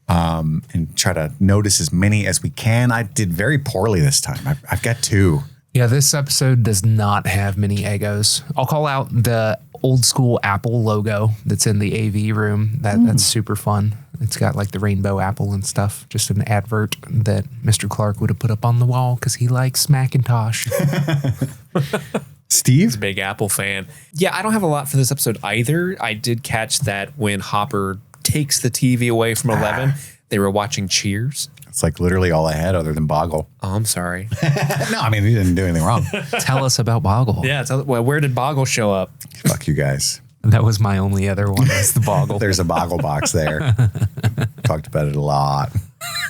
And try to notice as many as we can. I did very poorly this time. I've got 2.
Yeah, this episode does not have many Eggos. I'll call out the old school Apple logo that's in the AV room. That's super fun. It's got like the rainbow apple and stuff. Just an advert that Mr. Clark would have put up on the wall because he likes Macintosh.
Steve?
He's a big Apple fan. Yeah, I don't have a lot for this episode either. I did catch that when Hopper takes the TV away from 11, they were watching Cheers.
It's like literally all I had other than Boggle.
Oh, I'm sorry.
No, I mean, he didn't do anything wrong.
Tell us about Boggle.
Yeah, where did Boggle show up?
Fuck you guys.
That was my only other one. That's the Boggle.
There's a Boggle box there. Talked about it a lot.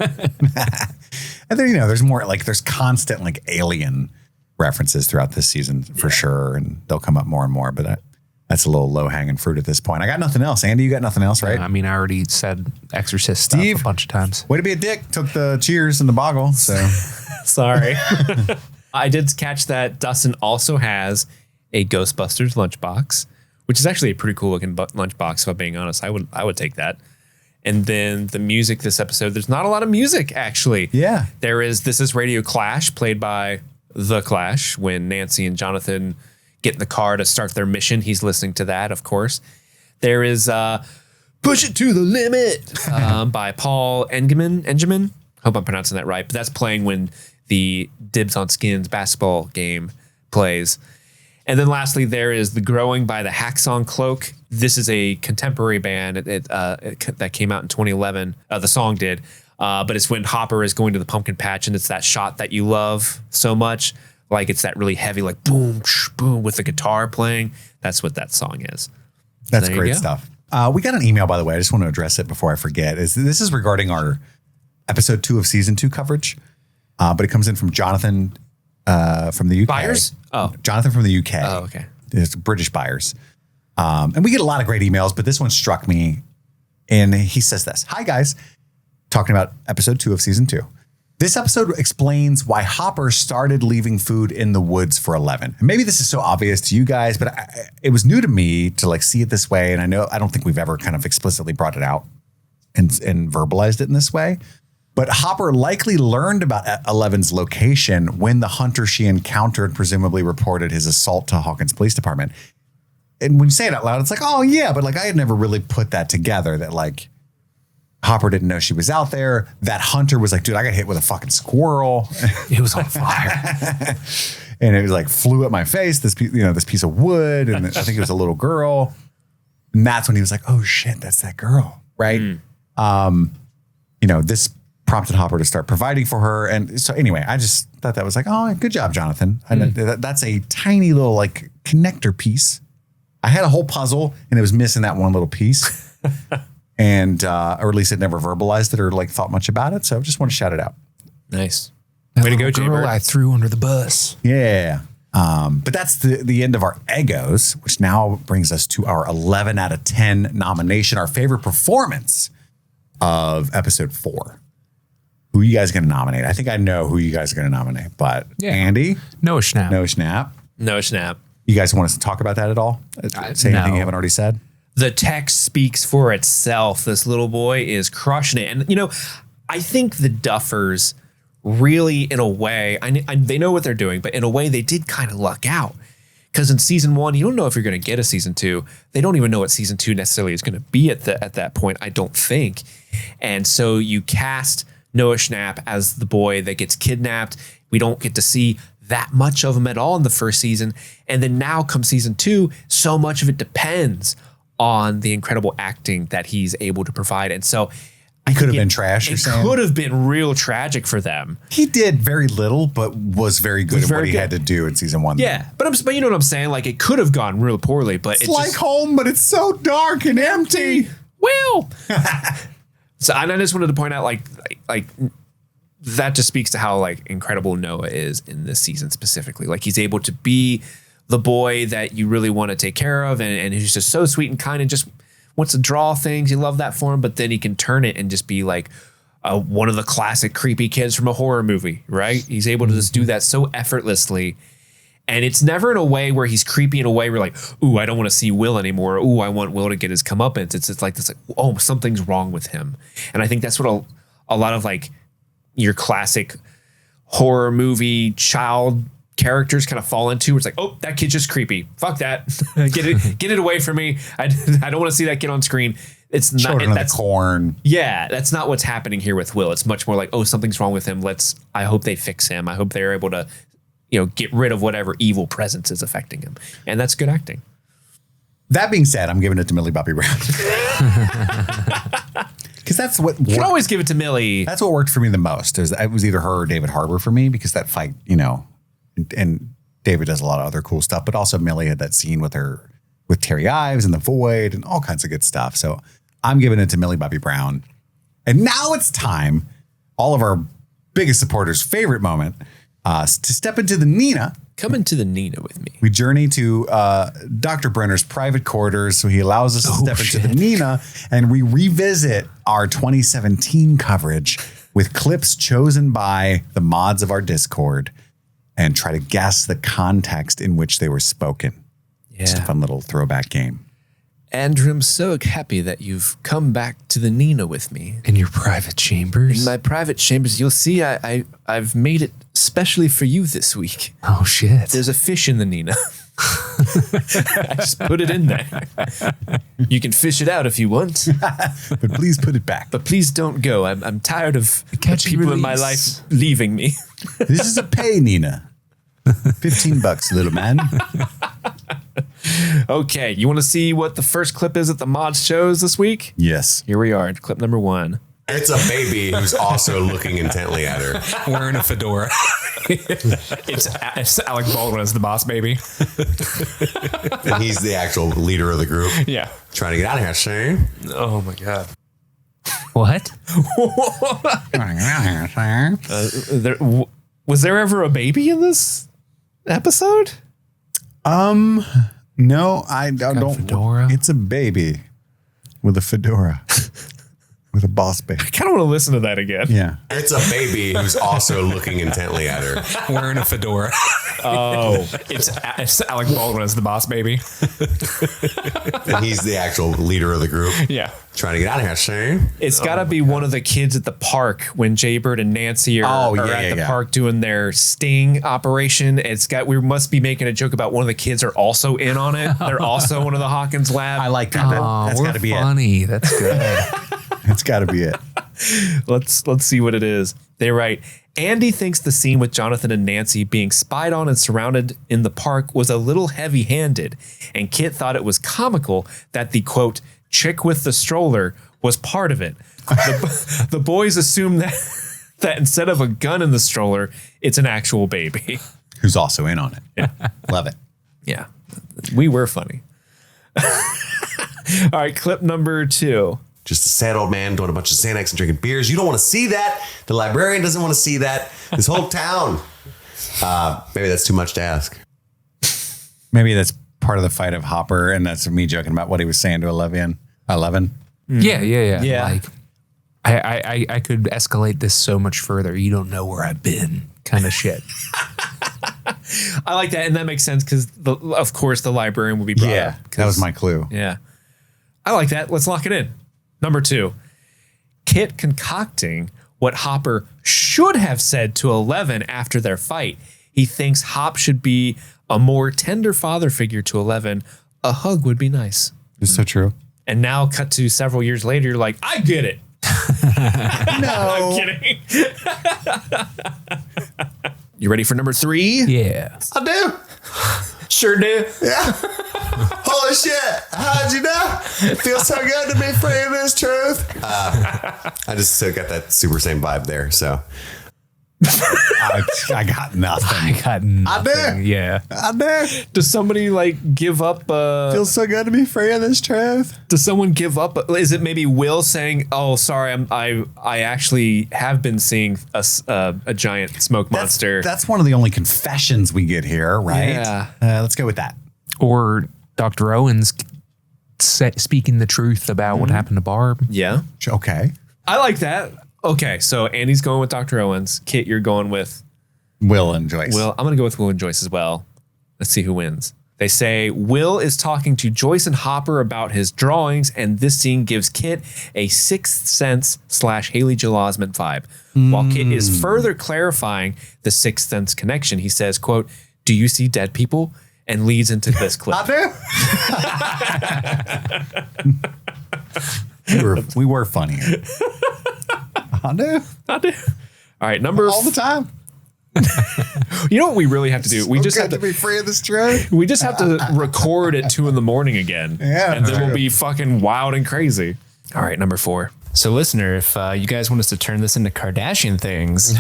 And then, there's more there's constant like alien references throughout this season for sure. And they'll come up more and more, but that's a little low hanging fruit at this point. I got nothing else. Andy, you got nothing else, right?
I already said Exorcist stuff a bunch of times.
Way to be a dick. Took the Cheers and the Boggle. So
sorry. I did catch that Dustin also has a Ghostbusters lunchbox, which is actually a pretty cool looking lunchbox. If I'm being honest, I would take that. And then the music this episode, there's not a lot of music actually.
Yeah.
This is Radio Clash, played by The Clash. When Nancy and Jonathan get in the car to start their mission, he's listening to that, of course. There is Push It to the Limit by Paul Engeman. Hope I'm pronouncing that right. But that's playing when the Dibs on Skins basketball game plays. And then lastly, there is The Growing by the Hacksaw Cloak. This is a contemporary band that came out in 2011. The song did. But it's when Hopper is going to the pumpkin patch, and it's that shot that you love so much. Like it's that really heavy, like boom, boom with the guitar playing. That's what that song is.
That's great stuff. We got an email, by the way. I just want to address it before I forget. This is regarding our episode 2 of season 2 coverage, but it comes in from Jonathan from the UK.
Buyers? Oh.
Jonathan from the UK.
Oh, okay.
It's British buyers. And we get a lot of great emails, but this one struck me. And he says this. Hi, guys. Talking about episode 2 of season 2. This episode explains why Hopper started leaving food in the woods for 11. And maybe this is so obvious to you guys, but it was new to me to like see it this way. And I don't think we've ever kind of explicitly brought it out and verbalized it in this way. But Hopper likely learned about 11's location when the hunter she encountered presumably reported his assault to Hawkins Police Department. And when you say it out loud, it's like, oh yeah, but like I had never really put that together that like Hopper didn't know she was out there. That hunter was like, dude, I got hit with a fucking squirrel.
It was on fire.
And it was like flew at my face, this piece of wood. And I think it was a little girl. And that's when he was like, oh shit, that's that girl. Right. This prompted Hopper to start providing for her. And so anyway, I just thought that was like, oh, good job, Jonathan. And that's a tiny little like connector piece. I had a whole puzzle and it was missing that one little piece. And, or at least it never verbalized it or like thought much about it. So I just want to shout it out.
Nice.
That
Way to go,
little girl
Jaybird.
I threw under the bus.
Yeah. But that's the end of our Eggos, which now brings us to our 11 out of 10 nomination, our favorite performance of episode 4. Who are you guys going to nominate? I think I know who you guys are going to nominate, but Andy?
No snap.
No snap.
No snap.
You guys want us to talk about that at all? Say anything you haven't already said?
The text speaks for itself. This little boy is crushing it. And, I think the Duffers really, in a way, they know what they're doing, but in a way they did kind of luck out. Because in season 1, you don't know if you're going to get a season 2. They don't even know what season 2 necessarily is going to be at that point, I don't think. And so you cast Noah Schnapp as the boy that gets kidnapped. We don't get to see that much of him at all in the first season. And then now comes season 2, so much of it depends on the incredible acting that he's able to provide. And so
He could have been trash, you're saying?
It could have been real tragic for them.
He did very little, but was very good at what he had to do in season 1.
Yeah, but you know what I'm saying? Like, it could have gone real poorly, but
it's like home, but it's so dark and empty.
Well, so I just wanted to point out, like that just speaks to how like incredible Noah is in this season specifically. Like, he's able to be the boy that you really want to take care of, and he's just so sweet and kind and just wants to draw things. You love that for him, but then he can turn it and just be like one of the classic creepy kids from a horror movie, right? He's able to just do that so effortlessly. And it's never in a way where he's creepy in a way where like, ooh, I don't want to see Will anymore. Ooh, I want Will to get his comeuppance. It's like this, like, oh, something's wrong with him. And I think that's what a lot of like your classic horror movie child characters kind of fall into. It's like, oh, that kid's just creepy. Fuck that. Get it away from me. I don't want to see that kid on screen. It's not.
Children of the Corn.
Yeah, that's not what's happening here with Will. It's much more like, oh, something's wrong with him. I hope they fix him. I hope they're able to, get rid of whatever evil presence is affecting him. And that's good acting.
That being said, I'm giving it to Millie Bobby Brown. Because that's what
you can always give it to Millie.
That's what worked for me the most. It was either her or David Harbour for me, because that fight, and David does a lot of other cool stuff, but also Millie had that scene with Terry Ives and the Void and all kinds of good stuff. So I'm giving it to Millie Bobby Brown. And now it's time, all of our biggest supporters' favorite moment, to step into the Nina.
Come into the Nina with me.
We journey to Dr. Brenner's private quarters, so he allows us to step into the Nina, and we revisit our 2017 coverage with clips chosen by the mods of our Discord and try to guess the context in which they were spoken. Yeah. It's a fun little throwback game.
Andrew, I'm so happy that you've come back to the Nina with me.
In your private chambers?
In my private chambers. You'll see I've made it specially for you this week.
Oh, shit.
There's a fish in the Nina. I just put it in there. You can fish it out if you want.
But please put it back.
But please don't go. I'm tired of people in my life leaving me.
This is a pay, Nina. $15, little man.
Okay, you want to see what the first clip is that the mods chose this week?
Yes.
Here we are, clip number 1.
It's a baby who's also looking intently at her.
Wearing a fedora.
It's Alec Baldwin as the boss baby.
And he's the actual leader of the group.
Yeah.
Trying to get out of here, Shane.
Oh, my God.
What?
Was there ever a baby in this episode?
No, I don't.
Fedora?
It's a baby with a fedora. With a boss baby.
I kind of want to listen to that again.
Yeah.
It's a baby who's also looking intently at her.
Wearing a fedora.
Oh,
It's Alec Baldwin as the boss baby.
And he's the actual leader of the group.
Yeah.
Trying to get out of here, Shane.
it's got to be one of the kids at the park when Jaybird and Nancy are at the park doing their sting operation. We must be making a joke about one of the kids are also in on it. They're also one of the Hawkins lab.
I like that. That's got to be
funny. That's good.
That's got to be it.
Let's see what it is. They write, Andy thinks the scene with Jonathan and Nancy being spied on and surrounded in the park was a little heavy-handed, and Kit thought it was comical that the, quote, chick with the stroller was part of it. The boys assume that instead of a gun in the stroller, it's an actual baby.
Who's also in on it. Yeah. Love it.
Yeah, we were funny. All right, clip number 2.
Just a sad old man doing a bunch of Xanax and drinking beers. You don't want to see that. The librarian doesn't want to see that. This whole town. Maybe that's too much to ask.
Maybe that's part of the fight of Hopper, and that's me joking about what he was saying to 11.
Yeah. Like, I could escalate this so much further. You don't know where I've been, kind of shit.
I like that, and that makes sense because, of course, the librarian will be brought up.
That was my clue.
Yeah. I like that. Let's lock it in. Number 2, Kit concocting what Hopper should have said to 11 after their fight. He thinks Hop should be a more tender father figure to 11. A hug would be nice.
It's so true.
And now cut to several years later, you're like, I get it. No. I'm kidding. You ready for number 3?
Yeah.
I do.
Sure do.
Yeah. Holy shit. How'd you know? It feels so good to be free of this truth. I just still got that super same vibe there. So
I got nothing.
I
do.
Yeah.
I do.
Does somebody like give up?
Feels so good to be free of this truth.
Does someone give up? Is it maybe Will saying, "Oh, sorry, I actually have been seeing a giant smoke monster."
That's one of the only confessions we get here, right?
Yeah.
Let's go with that.
Or Dr. Owens speaking the truth about what happened to Barb.
Yeah.
Okay.
I like that. Okay, so Andy's going with Dr. Owens. Kit, you're going with
Will and Joyce.
Will. I'm going to go with Will and Joyce as well. Let's see who wins. They say Will is talking to Joyce and Hopper about his drawings, and this scene gives Kit a Sixth Sense / Haley Joel Osment vibe. While Kit is further clarifying the Sixth Sense connection, he says, quote, "Do you see dead people?" and leads into this clip.
we were funny. I do.
All right, number
all the time.
You know what we really have to do? We just have to
be free of this truth.
We just have to record at 2 a.m. again.
Yeah,
and then we'll be fucking wild and crazy. All right, number 4.
So, listener, if you guys want us to turn this into Kardashian things,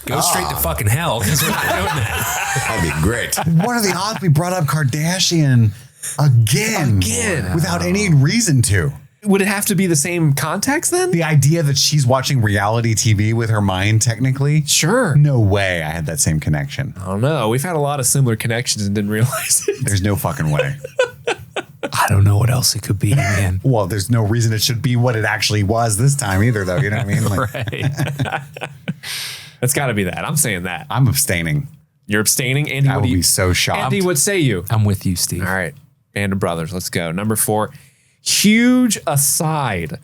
go straight to fucking hell because we're not doing that.
That'd be great.
What are the odds we brought up Kardashian again without any reason to?
Would it have to be the same context then?
The idea that she's watching reality TV with her mind, technically?
Sure.
No way I had that same connection.
I don't know. We've had a lot of similar connections and didn't realize it.
There's no fucking way.
I don't know what else it could be, man.
Well, there's no reason it should be what it actually was this time either, though. You know what I mean? Like,
Right. It's got to be that. I'm saying that.
I'm abstaining.
You're abstaining? Andy,
I would be so shocked.
Andy, what say you?
I'm with you, Steve.
All right. Band of Brothers. Let's go. Number 4. Huge aside.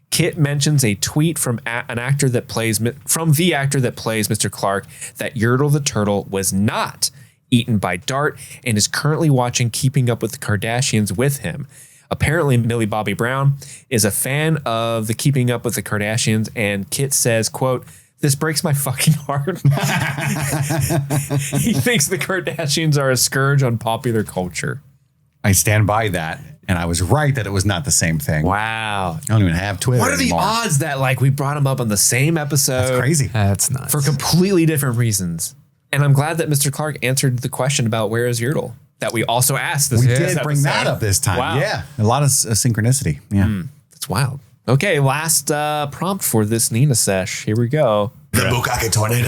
Kit mentions a tweet from the actor that plays Mr. Clark that Yertle the Turtle was not eaten by Dart and is currently watching Keeping Up with the Kardashians with him. Apparently, Millie Bobby Brown is a fan of the Keeping Up with the Kardashians, and Kit says, quote, "This breaks my fucking heart." He thinks the Kardashians are a scourge on popular culture.
I stand by that. And I was right that it was not the same thing.
Wow.
I don't even have Twitter
What are
anymore.
the odds that like we brought him up on the same episode?
That's crazy.
That's nuts.
For completely different reasons. And I'm glad that Mr. Clark answered the question about where is Yertle that we also asked this
We
this
did bring
episode.
that up this time.
Wow.
Yeah. A lot of synchronicity. Yeah.
That's wild. Okay, last prompt for this Nina sesh. Here we go.
The Bukkake tornado.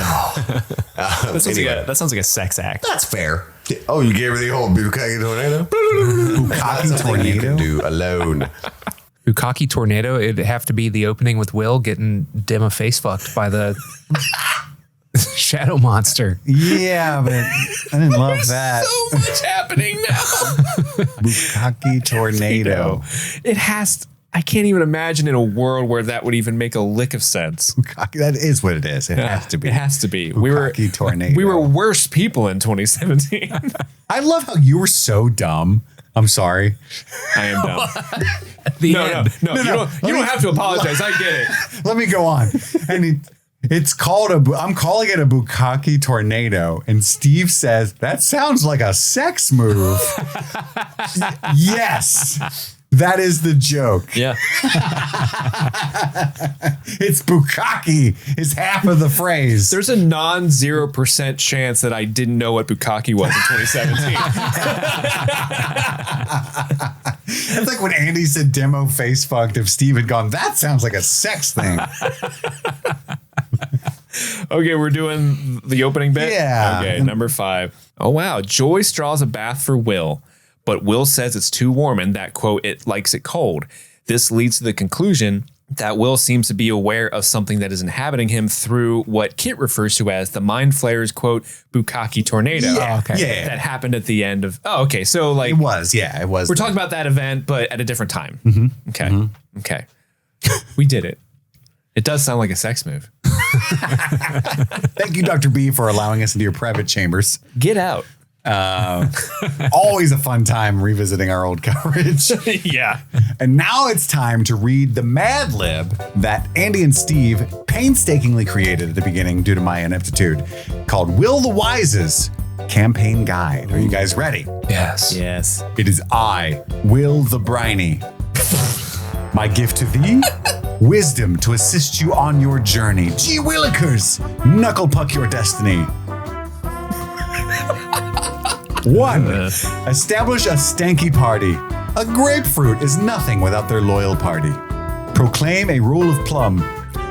That sounds like a sex act.
That's fair. Oh, you gave her the whole Bukkake tornado?
Bukkake
Something you can
tornado.
do alone.
Bukkake tornado. It'd have to be the opening with Will getting Demo face fucked by the shadow monster.
Yeah, but I didn't love that.
So much happening now.
Bukkake tornado.
It has. I can't even imagine in a world where that would even make a lick of sense.
Bukkake, that is what it is. It has to be.
It has to be.
Bukkake tornado.
We were worse people in 2017.
I love how you were so dumb. I'm sorry.
I am dumb.
No.
You don't have to apologize. I get it.
Let me go on. And it's called I'm calling it a Bukkake tornado. And Steve says, that sounds like a sex move. Yes. That is the joke.
Yeah.
It's Bukkake is half of the phrase.
There's a non-0% chance that I didn't know what Bukkake was in 2017.
It's like when Andy said demo face fucked, if Steve had gone, that sounds like a sex thing.
Okay, we're doing the opening bit?
Yeah.
Okay, number 5. Oh, wow. Joyce draws a bath for Will, but Will says it's too warm and that, quote, it likes it cold. This leads to the conclusion that Will seems to be aware of something that is inhabiting him through what Kit refers to as the Mind Flayer's, quote, Bukkake tornado.
Yeah, okay. Yeah.
That happened at the end of... Oh, okay. So, like...
It was.
We're talking about that event, but at a different time.
Mm-hmm.
Okay. Mm-hmm. Okay. We did it. It does sound like a sex move.
Thank you, Dr. B, for allowing us into your private chambers.
Get out.
Always a fun time revisiting our old coverage.
Yeah.
And now it's time to read the Mad Lib that Andy and Steve painstakingly created at the beginning due to my ineptitude, called Will the Wise's Campaign Guide. Are you guys ready?
Yes.
Yes.
It is I, Will the Briny. My gift to thee, wisdom to assist you on your journey. Gee Willikers, knuckle puck your destiny. 1. Establish a stanky party. A grapefruit is nothing without their loyal party. Proclaim a rule of plum.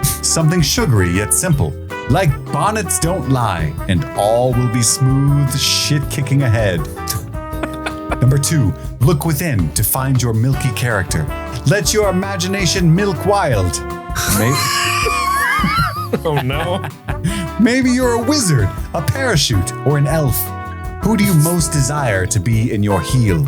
Something sugary yet simple. Like bonnets don't lie, and all will be smooth shit kicking ahead. Number 2, look within to find your milky character. Let your imagination milk wild.
Oh, no.
Maybe you're a wizard, a parachute, or an elf. Who do you most desire to be in your heel?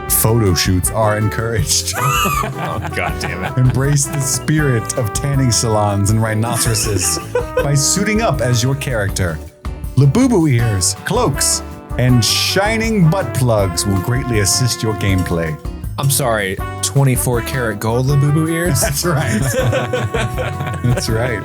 Photo shoots are encouraged.
Oh, God damn it.
Embrace the spirit of tanning salons and rhinoceroses by suiting up as your character. Labubu ears, cloaks, and shining butt plugs will greatly assist your gameplay.
I'm sorry, 24 karat gold Labubu ears?
That's right. That's right.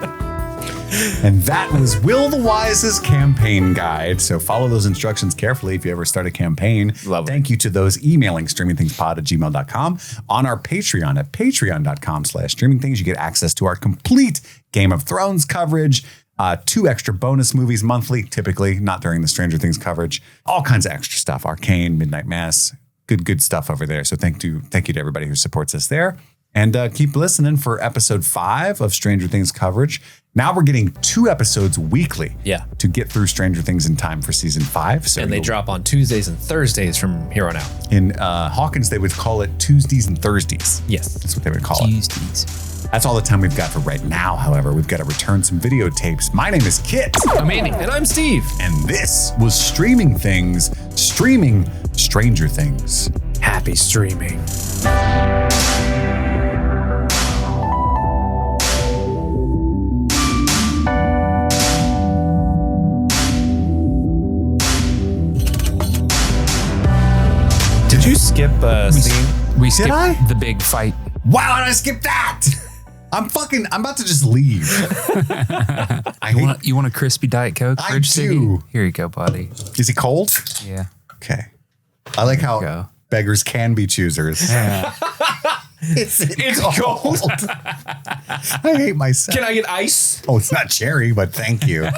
And that was Will the Wise's campaign guide. So follow those instructions carefully if you ever start a campaign.
Love it.
Thank you to those emailing streamingthingspod@gmail.com. On our Patreon at patreon.com/streamingthings, you get access to our complete Game of Thrones coverage, 2 extra bonus movies monthly, typically, not during the Stranger Things coverage. All kinds of extra stuff. Arcane, Midnight Mass, good stuff over there. So thank you to everybody who supports us there. And keep listening for episode 5 of Stranger Things coverage. Now we're getting 2 episodes weekly to get through Stranger Things in time for season 5. So
And they drop on Tuesdays and Thursdays from here on out.
In Hawkins, they would call it Tuesdays and Thursdays.
Yes.
That's what they would call it.
Tuesdays.
That's all the time we've got for right now. However, we've got to return some videotapes. My name is Kit.
I'm Andy.
And I'm Steve.
And this was Streaming Things, streaming Stranger Things.
Happy streaming. Did you skip a scene?
We skipped
I?
the big fight.
Why would I skip that? I'm about to just leave.
You want a crispy Diet Coke?
I
Fridge
do.
Ciggy? Here you go, buddy.
Is he cold?
Yeah.
Okay. I like how
go.
beggars can be choosers.
Yeah.
It's cold.
I hate myself.
Can I get ice?
Oh, it's not cherry, but thank you.